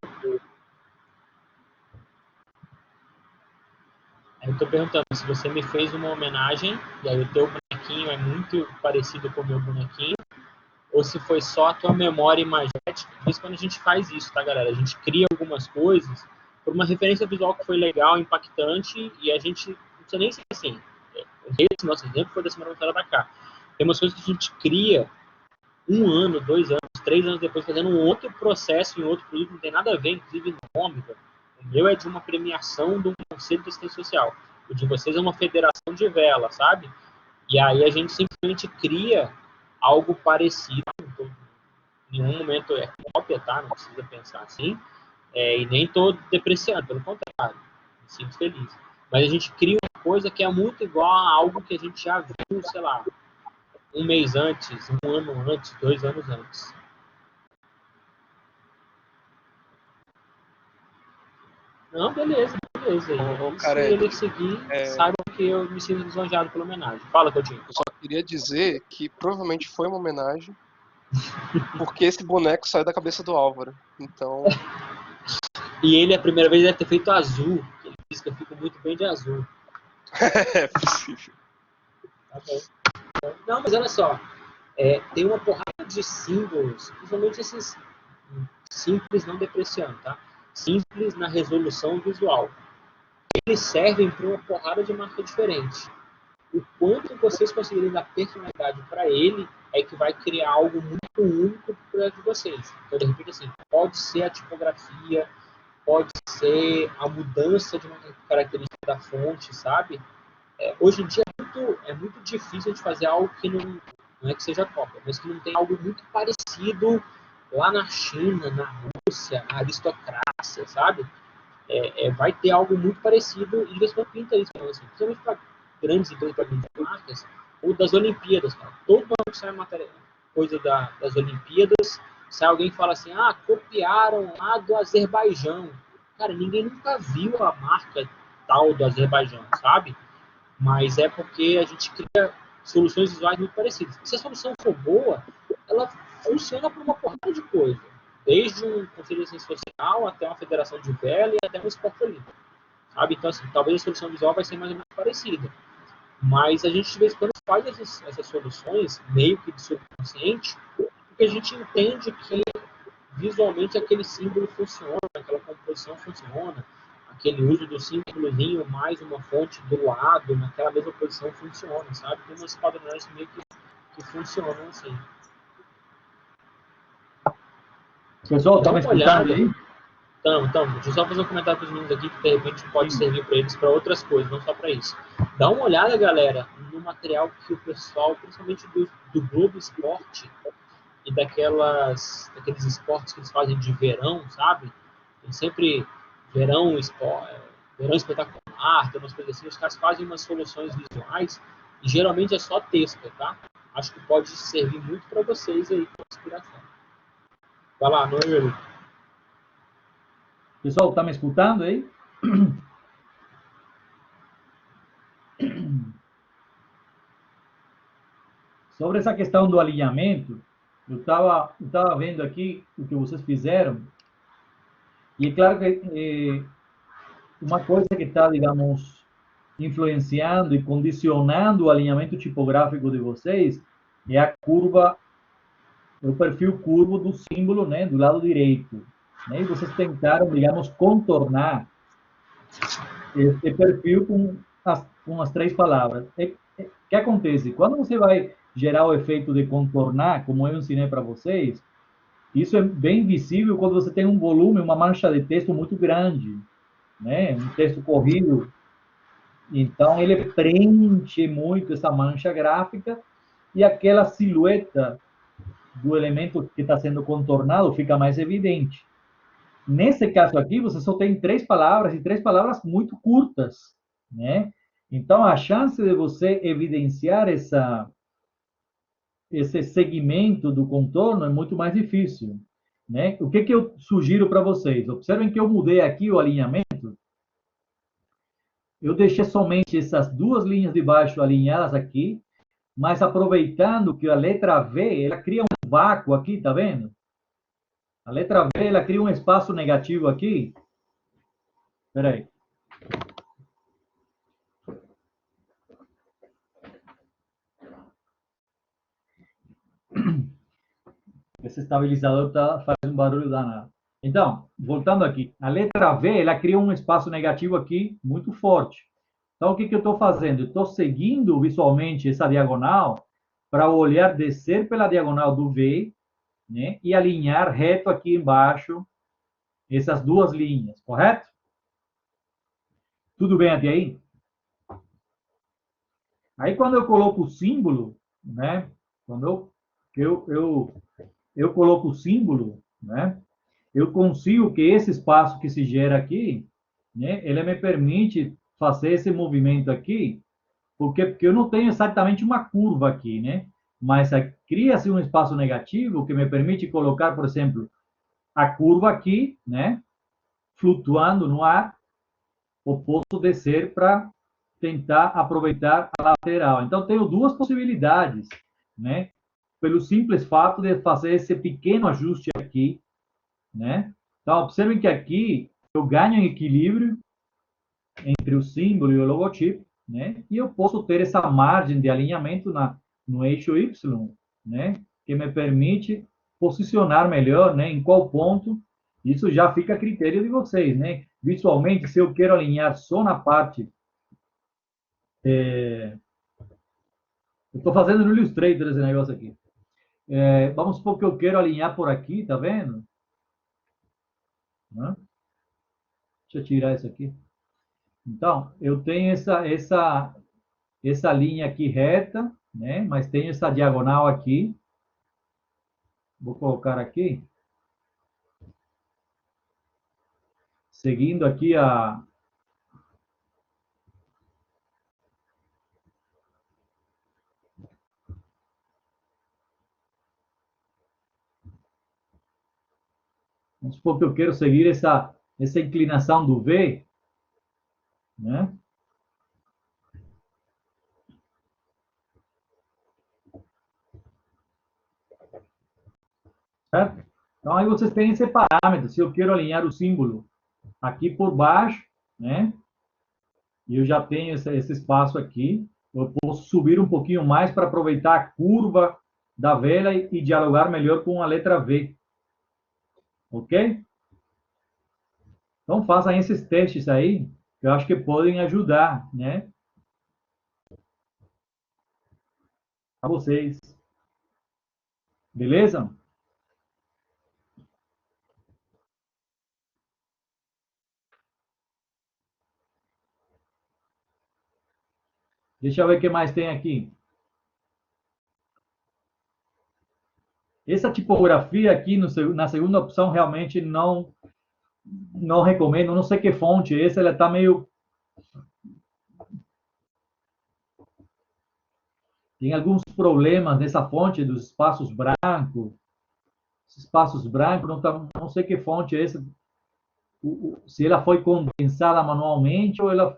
Aí eu tô perguntando se você me fez uma homenagem, e aí o teu bonequinho é muito parecido com o meu bonequinho, ou se foi só a tua memória imagética. Isso quando a gente faz isso, tá, galera? A gente cria algumas coisas por uma referência visual que foi legal, impactante, e a gente, não precisa nem ser assim. Esse nosso exemplo foi da semana passada pra cá. Tem umas coisas que a gente cria 1 ano, 2 anos, 3 anos depois, fazendo um outro processo em outro produto, não tem nada a ver, inclusive nome, velho. O meu é de uma premiação do Conselho de Assistência Social. O de vocês é uma federação de vela, sabe? E aí a gente simplesmente cria algo parecido. Então, em nenhum momento é cópia, tá? Não precisa pensar assim. E nem estou depreciando, pelo contrário. sinto feliz. Mas a gente cria uma coisa que é muito igual a algo que a gente já viu, sei lá, um mês antes, um ano antes, 2 anos antes. Não, beleza. Cara, se ele seguir, saiba que eu me sinto lisonjeado pela homenagem. Fala, Coutinho. Eu só queria dizer que provavelmente foi uma homenagem, porque esse boneco saiu da cabeça do Álvaro. Então. E ele, a primeira vez, deve ter feito azul. Ele disse que eu fico muito bem de azul. É possível. Tá bom. Não, mas olha só. Tem uma porrada de símbolos, principalmente esses simples, não depreciando, tá? Simples na resolução visual. Eles servem para uma porrada de marca diferente. O quanto vocês conseguirem dar personalidade para ele é que vai criar algo muito único para de vocês. Então, de repente, assim, pode ser a tipografia, pode ser a mudança de uma característica da fonte, sabe? Hoje em dia é muito difícil de fazer algo que não é que seja cópia, mas que não tem algo muito parecido lá na China, na Rússia, na aristocracia, sabe? Vai ter algo muito parecido e de vez em quando pinta isso, assim, principalmente para grandes empresas, para grandes marcas, ou das Olimpíadas, cara. Todo ano que sai matéria, coisa das Olimpíadas, sai alguém que fala assim, copiaram lá do Azerbaijão. Cara, ninguém nunca viu a marca tal do Azerbaijão, sabe? Mas é porque a gente cria soluções visuais muito parecidas. Se a solução for boa, ela funciona para uma porrada de coisa. Desde um conselho de ciência social até uma federação de vela e até um esporte olímpico. Sabe? Então, assim, talvez a solução visual vai ser mais ou menos parecida. Mas a gente, de vez em quando, faz essas soluções, meio que de subconsciente, porque a gente entende que visualmente aquele símbolo funciona, aquela composição funciona, aquele uso do símbolozinho mais uma fonte do lado, naquela mesma posição funciona, sabe? Tem umas padrões meio que funcionam assim. Pessoal, tá me escutando aí? Então, deixa eu só fazer um comentário para os meninos aqui que de repente pode servir para eles para outras coisas, não só para isso. Dá uma olhada, galera, no material que o pessoal, principalmente do Globo Esporte e daqueles esportes que eles fazem de verão, sabe? Tem sempre verão espetacular, tem umas coisas assim, os caras fazem umas soluções visuais e geralmente é só texto, tá? Acho que pode servir muito para vocês aí com inspiração. Vai lá, Noel. Pessoal, tá me escutando aí? Sobre essa questão do alinhamento, eu estava vendo aqui o que vocês fizeram, e é claro que uma coisa que está, digamos, influenciando e condicionando o alinhamento tipográfico de vocês é a curva, o perfil curvo do símbolo, né, do lado direito. Né? E vocês tentaram, digamos, contornar esse perfil com as 3 palavras. O que acontece? Quando você vai gerar o efeito de contornar, como eu ensinei para vocês, isso é bem visível quando você tem um volume, uma mancha de texto muito grande, né? Um texto corrido. Então, ele preenche muito essa mancha gráfica e aquela silhueta do elemento que está sendo contornado fica mais evidente. Nesse caso aqui, você só tem 3 palavras e 3 palavras muito curtas, né? Então, a chance de você evidenciar esse segmento do contorno é muito mais difícil, né? O que eu sugiro para vocês? Observem que eu mudei aqui o alinhamento. Eu deixei somente essas 2 linhas de baixo alinhadas aqui, mas aproveitando que a letra V, ela cria um vácuo aqui, tá vendo? A letra V, ela cria um espaço negativo aqui. Espera aí. Esse estabilizador faz um barulho danado. Então, voltando aqui. A letra V, ela cria um espaço negativo aqui muito forte. Então, o que eu estou fazendo? Estou seguindo visualmente essa diagonal para o olhar descer pela diagonal do V, né, e alinhar reto aqui embaixo essas 2 linhas, correto? Tudo bem até aí? Aí, quando eu coloco o símbolo, né, quando eu coloco o símbolo, né, eu consigo que esse espaço que se gera aqui, né? Ele me permite fazer esse movimento aqui, porque eu não tenho exatamente uma curva aqui, né? Mas cria-se um espaço negativo que me permite colocar, por exemplo, a curva aqui, né? Flutuando no ar, ou posso descer para tentar aproveitar a lateral. Então, tenho duas possibilidades, né? Pelo simples fato de fazer esse pequeno ajuste aqui, né? Então, observem que aqui eu ganho em equilíbrio entre o símbolo e o logotipo, né? E eu posso ter essa margem de alinhamento no eixo Y, né? Que me permite posicionar melhor, né? Em qual ponto. Isso já fica a critério de vocês, né? Visualmente, se eu quero alinhar só na parte... eu estou fazendo no Illustrator esse negócio aqui. Vamos supor que eu quero alinhar por aqui, tá vendo? Né? Deixa eu tirar isso aqui. Então, eu tenho essa linha aqui reta, né? Mas tenho essa diagonal aqui. Vou colocar aqui. Seguindo aqui a... Vamos supor que eu quero seguir essa inclinação do V, né? Certo? Então, aí vocês têm esse parâmetro. Se eu quero alinhar o símbolo aqui por baixo, né? E eu já tenho esse espaço aqui. Eu posso subir um pouquinho mais para aproveitar a curva da vela e dialogar melhor com a letra V. Ok? Então, façam esses testes aí, que eu acho que podem ajudar, né? A vocês. Beleza? Deixa eu ver o que mais tem aqui. Essa tipografia aqui na segunda opção realmente não recomendo. Não sei que fonte é essa, ela está meio... Tem alguns problemas nessa fonte dos espaços brancos. Esses espaços brancos, não sei que fonte é essa. Se ela foi condensada manualmente ou ela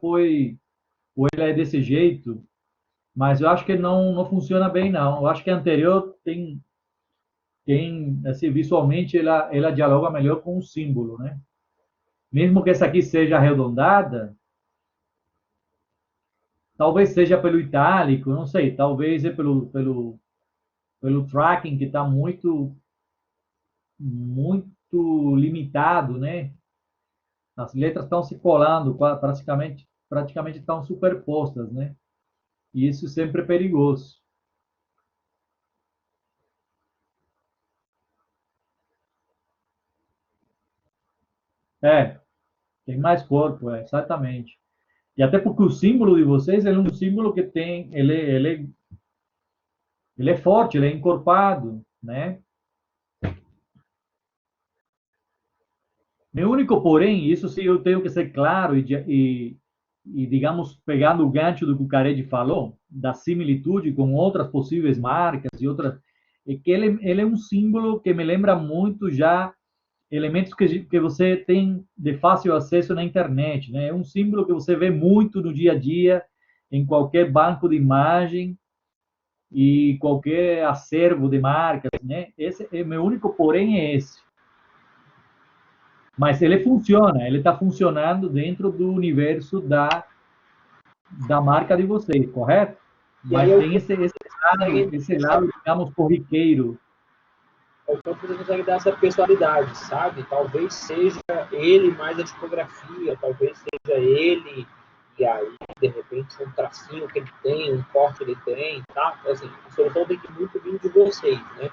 é desse jeito. Mas eu acho que não funciona bem, não. Eu acho que a anterior tem assim, visualmente, ela dialoga melhor com o símbolo, né? Mesmo que essa aqui seja arredondada, talvez seja pelo itálico, não sei, talvez é pelo tracking que está muito limitado, né? As letras estão se colando, praticamente estão superpostas, né? E isso sempre é perigoso. Tem mais corpo, exatamente. E até porque o símbolo de vocês é um símbolo que tem, ele é forte, ele é encorpado, né? Meu único porém, isso sim eu tenho que ser claro e digamos, pegando o gancho do que o Carede falou, da similitude com outras possíveis marcas e outras, é que ele é um símbolo que me lembra muito já elementos que você tem de fácil acesso na internet, né? É um símbolo que você vê muito no dia a dia, em qualquer banco de imagem e qualquer acervo de marcas, né? Esse é meu único porém é esse. Mas ele funciona, ele está funcionando dentro do universo da marca de vocês, correto? Mas tem esse lado, digamos, corriqueiro. Então você consegue dar essa personalidade, sabe? Talvez seja ele mais a tipografia, talvez seja ele, e aí, de repente, um tracinho que ele tem, um corte que ele tem, tá? Assim, a solução tem que muito vir de vocês, né?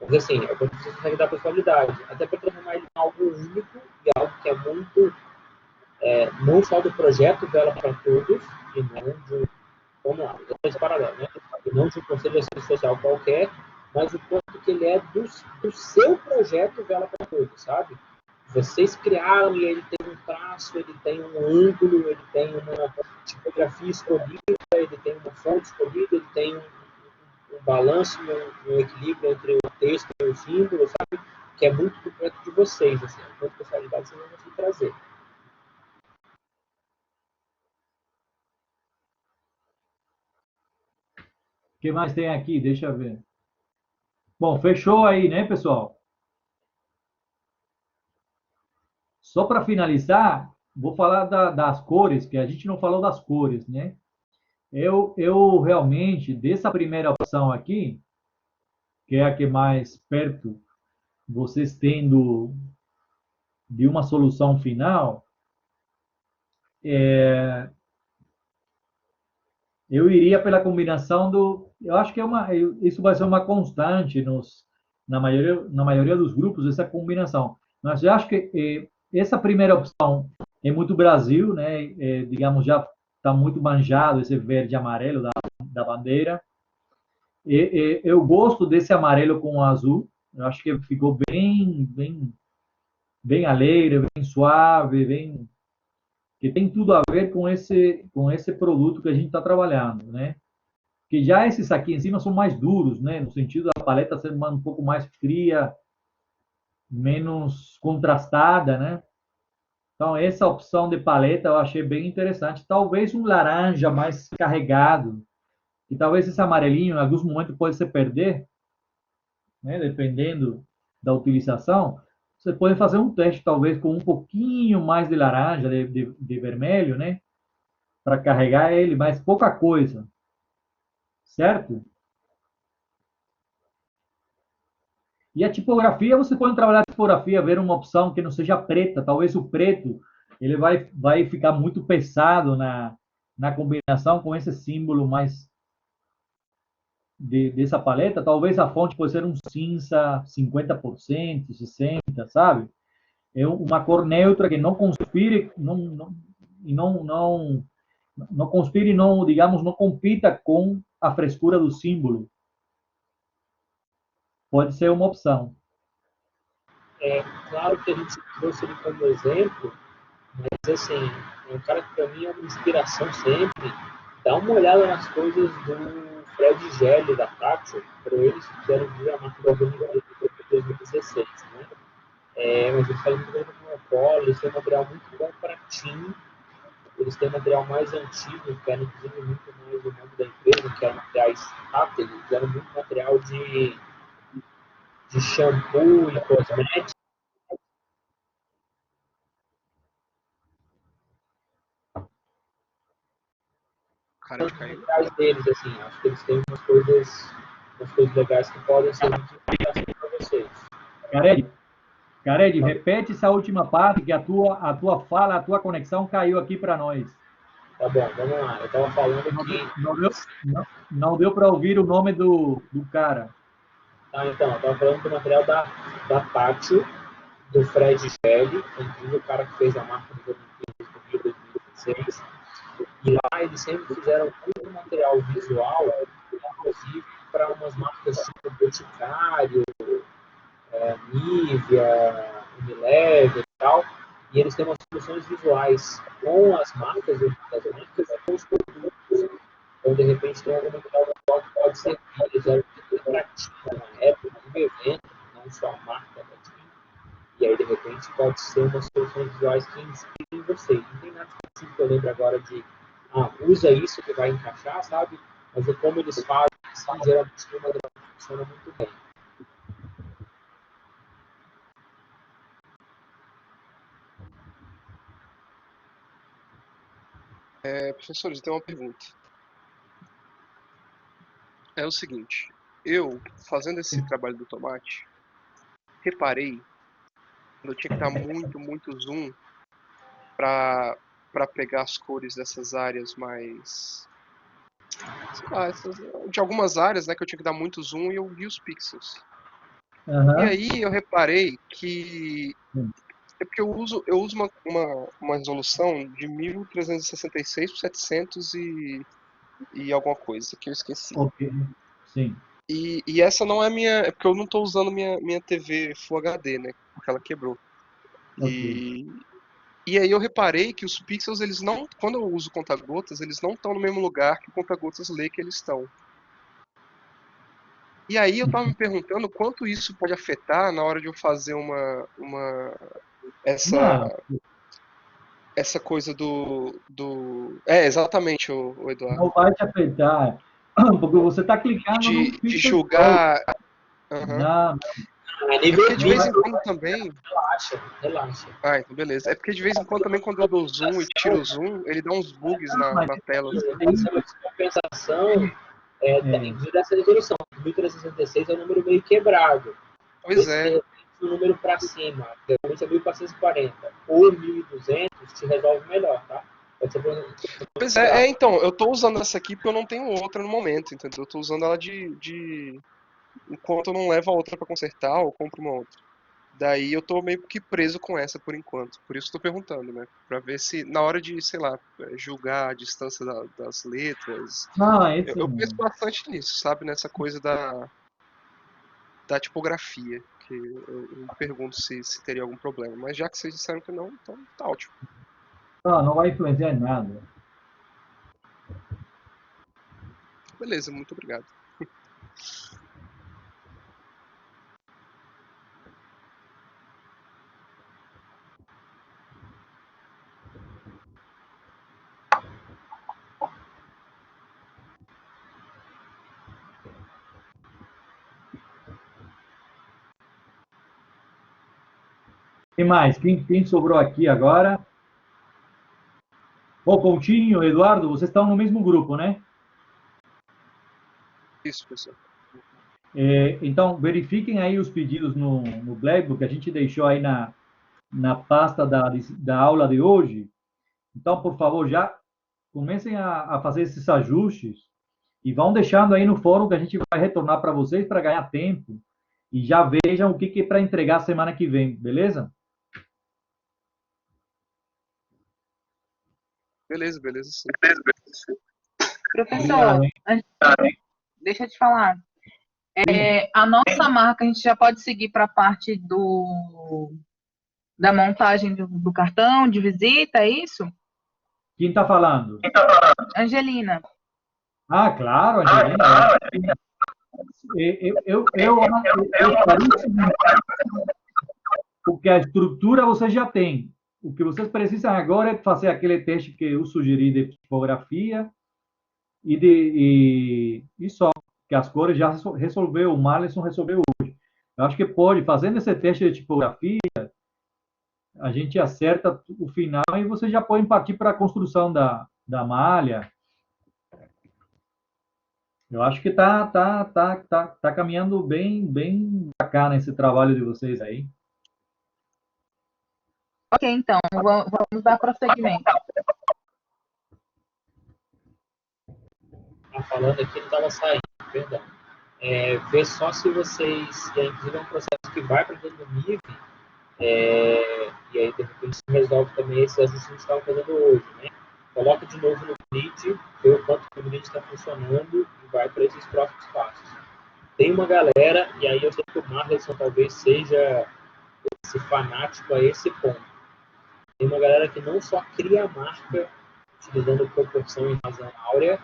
Mas assim, é quando você consegue dar personalidade, até para transformar ele em algo único e algo que é muito, não só do projeto Vela para Todos, e não de um, vamos lá, paralelo, né? E não de um conselho de assistência social qualquer, mas o quanto que ele é do seu projeto Vela para Todos, sabe? Vocês criaram e ele tem um traço traço, ele tem um ângulo, ele tem uma tipografia escolhida, ele tem uma fonte escolhida, ele tem um balanço, um equilíbrio entre o texto e o símbolo, sabe? Que é muito do projeto de vocês, assim, quantas personalidades vocês vão conseguir trazer. O que mais tem aqui? Deixa eu ver. Bom, fechou aí, né, pessoal? Só para finalizar, vou falar das cores, que a gente não falou das cores, né? Eu realmente, dessa primeira opção aqui, que é a que mais perto vocês tendo de uma solução final, eu iria pela combinação do. Eu acho que isso vai ser uma constante na maioria dos grupos, essa combinação. Mas eu acho que essa primeira opção é muito Brasil, né? Digamos, já está muito manjado esse verde e amarelo da bandeira. Eu gosto desse amarelo com azul. Eu acho que ficou bem alegre, bem suave, que tem tudo a ver com esse produto que a gente está trabalhando, né? Que já esses aqui em cima são mais duros, né? No sentido da paleta ser um pouco mais fria, menos contrastada, né? Então, essa opção de paleta eu achei bem interessante. Talvez um laranja mais carregado, e talvez esse amarelinho, em alguns momentos, pode se perder, né? Dependendo da utilização. Você pode fazer um teste, talvez, com um pouquinho mais de laranja, de vermelho, né? Para carregar ele, mas pouca coisa, certo? E a tipografia, você pode trabalhar a tipografia, ver uma opção que não seja preta. Talvez o preto ele vai ficar muito pesado na combinação com esse símbolo mais dessa paleta. Talvez a fonte pode ser um cinza 50%, 60%, sabe? É uma cor neutra que não conspire, não conspire, não, digamos, não compita com a frescura do símbolo. Pode ser uma opção. É claro que a gente trouxe ele como exemplo, mas assim, é um cara que para mim é uma inspiração sempre. Dá uma olhada nas coisas do Fred Gelli, da Táxi, para eles fizeram a marca da Organização de 2016, né? Mas eles fazem muito bem com monopólio, eles têm um material muito bom para team, eles têm material mais antigo, que era inclusive muito mais do nome da empresa, que eram materiais rápidos, eles fizeram muito material de shampoo e cosméticos. Cara, caiu. Deles, assim, acho que eles têm umas coisas legais que podem ser muito interessantes para vocês. Cared, repete essa última parte que a tua fala, a tua conexão caiu aqui para nós. Tá bom, vamos lá. Eu estava falando que... Não deu para ouvir o nome do cara. Tá, então, eu estava falando do material da Pátio, do Fred Gelli, inclusive o cara que fez a marca do Olimpíadas do Rio 2016. E lá eles sempre fizeram todo o material visual, inclusive para umas marcas tipo Boticário, Nivea, Unilever e tal. E eles têm umas soluções visuais com as marcas das marcas e com os produtos. Então, de repente, tem algum material visual que pode ser utilizado para ti na época de um evento, não só a marca da ti. E aí, de repente, pode ser umas soluções visuais que inspirem vocês. Não tem nada específico que eu lembro agora de usa isso que vai encaixar, sabe? Mas é como eles fazem, assim, geralmente tem uma gravação que funciona muito bem. Professor, eu tenho uma pergunta. É o seguinte, eu, fazendo esse trabalho do tomate, reparei quando eu tinha que dar muito zoom para pegar as cores dessas áreas mais... sei lá, de algumas áreas, né, que eu tinha que dar muito zoom e eu vi os pixels. E aí eu reparei que... é porque eu uso uma resolução de 1366 por 700 e alguma coisa que eu esqueci. Ok, sim. E essa não é minha... é porque eu não estou usando minha TV Full HD, né? Porque ela quebrou. Okay. E aí eu reparei que os pixels, eles não, quando eu uso conta-gotas, eles não estão no mesmo lugar que o conta-gotas lê que eles estão. E aí eu estava me perguntando quanto isso pode afetar na hora de eu fazer essa coisa exatamente, o Eduardo. Não vai te afetar, porque você está clicando no De julgar. Uhum. Não, é porque de vez em quando também. Relaxa. Ah, então beleza. É porque de vez em quando também, quando eu dou zoom e tiro o zoom, ele dá uns bugs na tela. Essa compensação inclusive dessa resolução. 1366 é um número meio quebrado. Pois é. Um número para cima, geralmente é 1440 ou 1200, te resolve melhor, tá? Pois é, então, eu tô usando essa aqui porque eu não tenho outra no momento, entendeu? Eu tô usando ela enquanto eu não levo a outra para consertar, eu compro uma outra. Daí eu tô meio que preso com essa por enquanto. Por isso tô perguntando, né? Pra ver se na hora de, sei lá, julgar a distância das letras. Eu penso bastante nisso, sabe? Nessa coisa da tipografia. Que eu me pergunto se teria algum problema. Mas já que vocês disseram que não, então tá ótimo. Não vai influenciar em nada. Beleza, muito obrigado. Quem mais? Quem sobrou aqui agora? Ô, Coutinho, Eduardo, vocês estão no mesmo grupo, né? Isso, pessoal. Então, verifiquem aí os pedidos no Blackbook, a gente deixou aí na pasta da aula de hoje. Então, por favor, já comecem a fazer esses ajustes e vão deixando aí no fórum que a gente vai retornar para vocês para ganhar tempo e já vejam o que é para entregar semana que vem, beleza? Beleza, sim. Professor, deixa eu te falar. A nossa marca, a gente já pode seguir para a parte da montagem do cartão de visita, é isso? Quem está falando? Angelina. Ah, claro, Angelina. Eu porque a estrutura você já tem. O que vocês precisam agora é fazer aquele teste que eu sugeri de tipografia e só. Que as cores já resolveu, o Marlison resolveu hoje. Eu acho que pode, fazendo esse teste de tipografia, a gente acerta o final e você já pode partir para a construção da malha. Eu acho que tá caminhando bem bacana esse trabalho de vocês aí. Ok, então, vamos dar prosseguimento. Falando aqui, não estava saindo, perdão. Ver só se vocês, inclusive é um processo que vai para dentro do MIV, e aí de repente se resolve também esses ajustes que a gente estava fazendo hoje, né? Coloca de novo no grid, vê o quanto o grid está funcionando e vai para esses próximos passos. Tem uma galera, e aí eu sei que o Marlison talvez seja esse fanático a esse ponto. Tem uma galera que não só cria a marca utilizando proporção em razão áurea,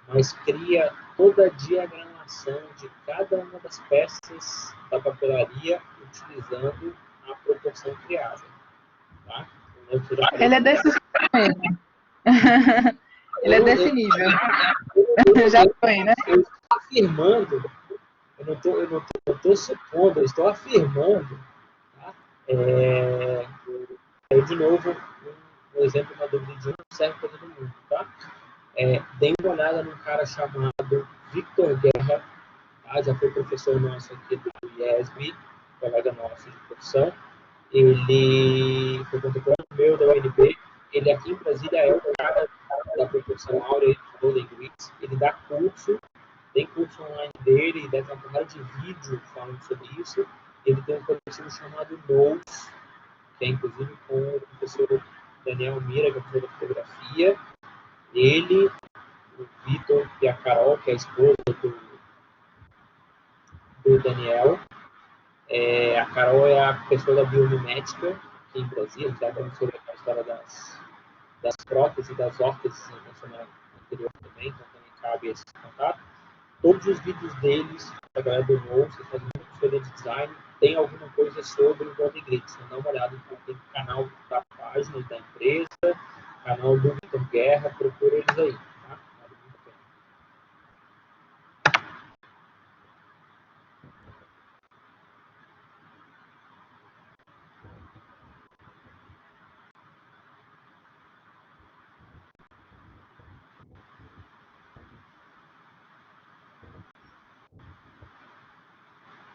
mas cria toda a diagramação de cada uma das peças da papelaria utilizando a proporção criada. Tá? Ele é desse mesmo. Ele é desse nível. Já foi, né? Eu estou afirmando, eu não estou supondo, eu estou afirmando. Tá? Aí, de novo, um exemplo, uma dúvida de um serve para todo mundo. Tá? Dê uma olhada num cara chamado Victor Guerra, tá? Já foi professor nosso aqui do IESB, colega nosso de profissão. Ele foi contemporâneo meu da UNB. Ele aqui em Brasília é o cara da proporção áurea de Golden Grids. Ele dá curso, tem curso online dele, deve ter uma porrada de vídeo falando sobre isso. Ele tem um coletivo chamado Notes, que é inclusive com o professor Daniel Mira, que é professor da fotografia. Ele, o Vitor e a Carol, que é a esposa do Daniel. A Carol é a pessoa da biomimética aqui em Brasília, que é a professora da história das próteses e das órteses mencionadas anterior também, então também cabe esse contato. Todos os vídeos deles, a galera do Know, você faz muita consultoria de design, tem alguma coisa sobre o Golden Grid, você dá uma olhada, então tem canal da página da empresa, canal do Vitor Guerra, procura eles aí, tá? Vale muito a pena.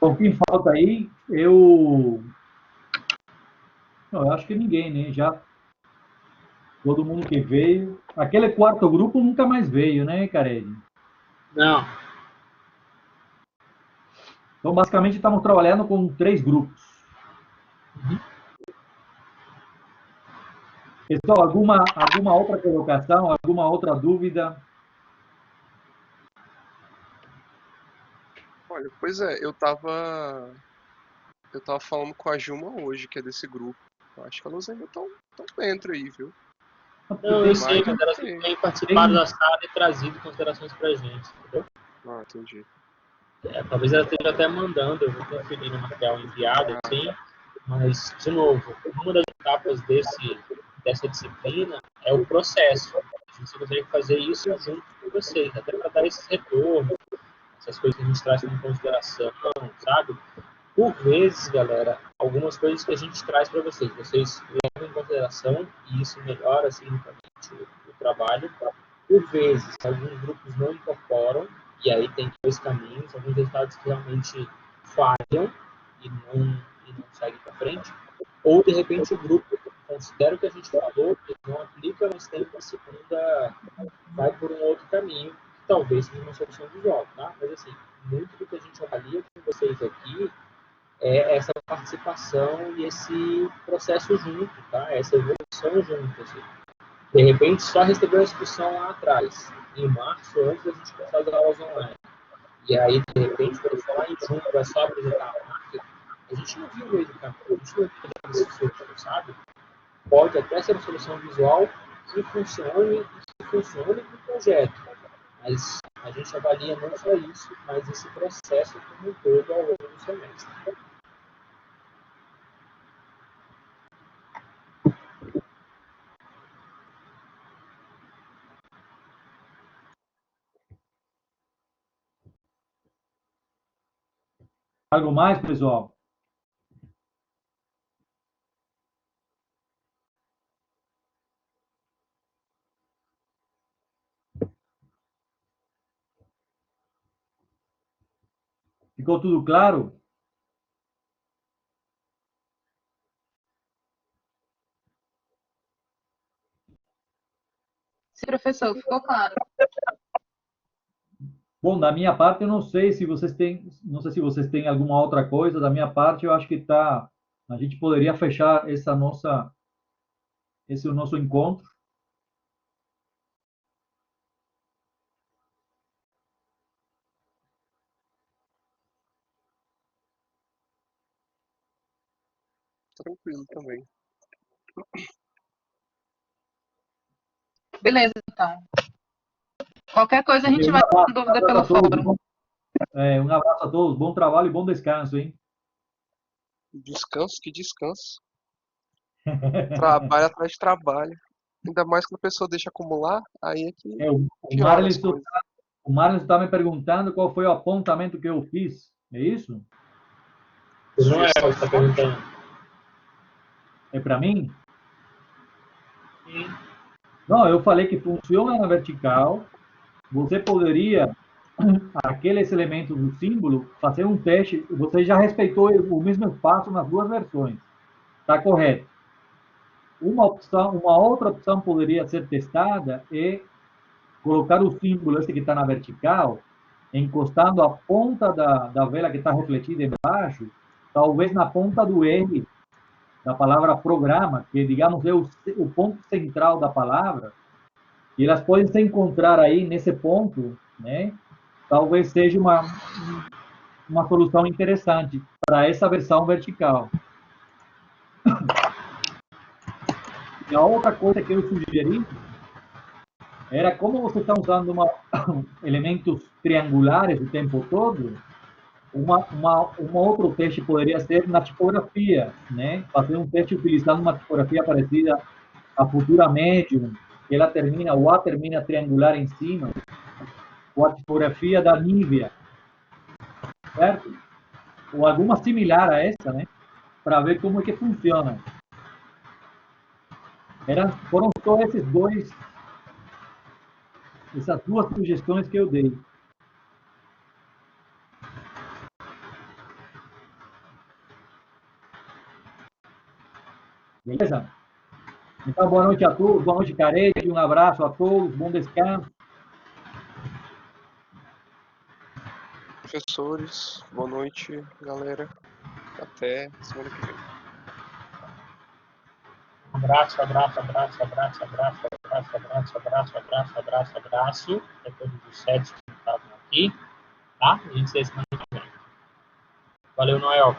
Bom, quem falta aí, eu acho que ninguém, né? Já todo mundo que veio. Aquele quarto grupo nunca mais veio, né, Carelli? Não. Então, basicamente, estamos trabalhando com 3 grupos. Pessoal, alguma outra colocação, alguma outra dúvida? Olha, pois é, eu tava falando com a Juma hoje, que é desse grupo. Eu acho que elas ainda estão dentro aí, viu? Não, eu sei, mas elas não têm participado da sala e trazido considerações pra gente, entendeu? Ah, entendi. Talvez ela esteja até mandando, eu vou conferir no material enviado, assim, mas, de novo, uma das etapas dessa disciplina é o processo. A gente gostaria de fazer isso junto com vocês, até para dar esses retornos, essas coisas que a gente traz como consideração, sabe? Por vezes, galera, algumas coisas que a gente traz para vocês levam em consideração e isso melhora significativamente o trabalho. Por vezes, alguns grupos não incorporam e aí tem 2 caminhos, alguns resultados que realmente falham e não seguem para frente, ou de repente o grupo considera o que a gente falou, não aplica, mas tem uma segunda, vai por um outro caminho, que talvez seja uma solução visual, tá? Mas assim, muito do que a gente avalia com vocês aqui é essa participação e esse processo junto, tá? Essa evolução junto, assim. De repente, só recebeu a inscrição lá atrás, em março, antes da gente começar as aulas online. E aí, de repente, quando for lá em junho, vai só apresentar a marca, a gente não viu o meio do caminho, a gente não viu esse solução, sabe? Pode até ser uma solução visual que funcione para o projeto, mas a gente avalia não só isso, mas esse processo como um todo ao longo do semestre. Algo mais, pessoal? Ficou tudo claro? Sim, professor, ficou claro. Bom, da minha parte, eu não sei se vocês têm alguma outra coisa. Da minha parte, eu acho que a gente poderia fechar esse é o nosso encontro. Tranquilo também. Beleza, então. Qualquer coisa a gente vai com dúvida pelo fórum. Um abraço a todos, bom trabalho e bom descanso, hein? Descanso, que descanso. Trabalho atrás de trabalho. Ainda mais que a pessoa deixa acumular, aí é que piora as coisas. O Marlon está me perguntando qual foi o apontamento que eu fiz. É isso? Não é o que está perguntando. É para mim? Sim. Não, eu falei que funciona na vertical. Você poderia, aqueles elementos do símbolo, fazer um teste. Você já respeitou o mesmo espaço nas 2 versões. Está correto. Uma outra opção poderia ser testada é colocar o símbolo, esse que está na vertical, encostando a ponta da vela que está refletida embaixo, talvez na ponta do R da palavra programa, que, digamos, é o ponto central da palavra, e elas podem se encontrar aí nesse ponto, né? Talvez seja uma solução interessante para essa versão vertical. E a outra coisa que eu sugeri era como você está usando elementos triangulares o tempo todo, um outro teste poderia ser na tipografia, né? Fazer um teste utilizando uma tipografia parecida à Futura Medium, que ela termina, o A termina triangular em cima, ou a tipografia da Nivea, certo? Ou alguma similar a essa, né? Para ver como é que funciona. Foram só essas duas sugestões que eu dei. Beleza? Então, boa noite a todos, boa noite, Carete, um abraço a todos, bom descanso. Professores, boa noite, galera. Até semana que vem. Abraço, abraço, abraço, abraço, abraço, abraço, abraço, abraço, abraço, abraço, abraço. A todos os 7 que estavam aqui, tá? A gente se vê semana que vem. Valeu, Noel.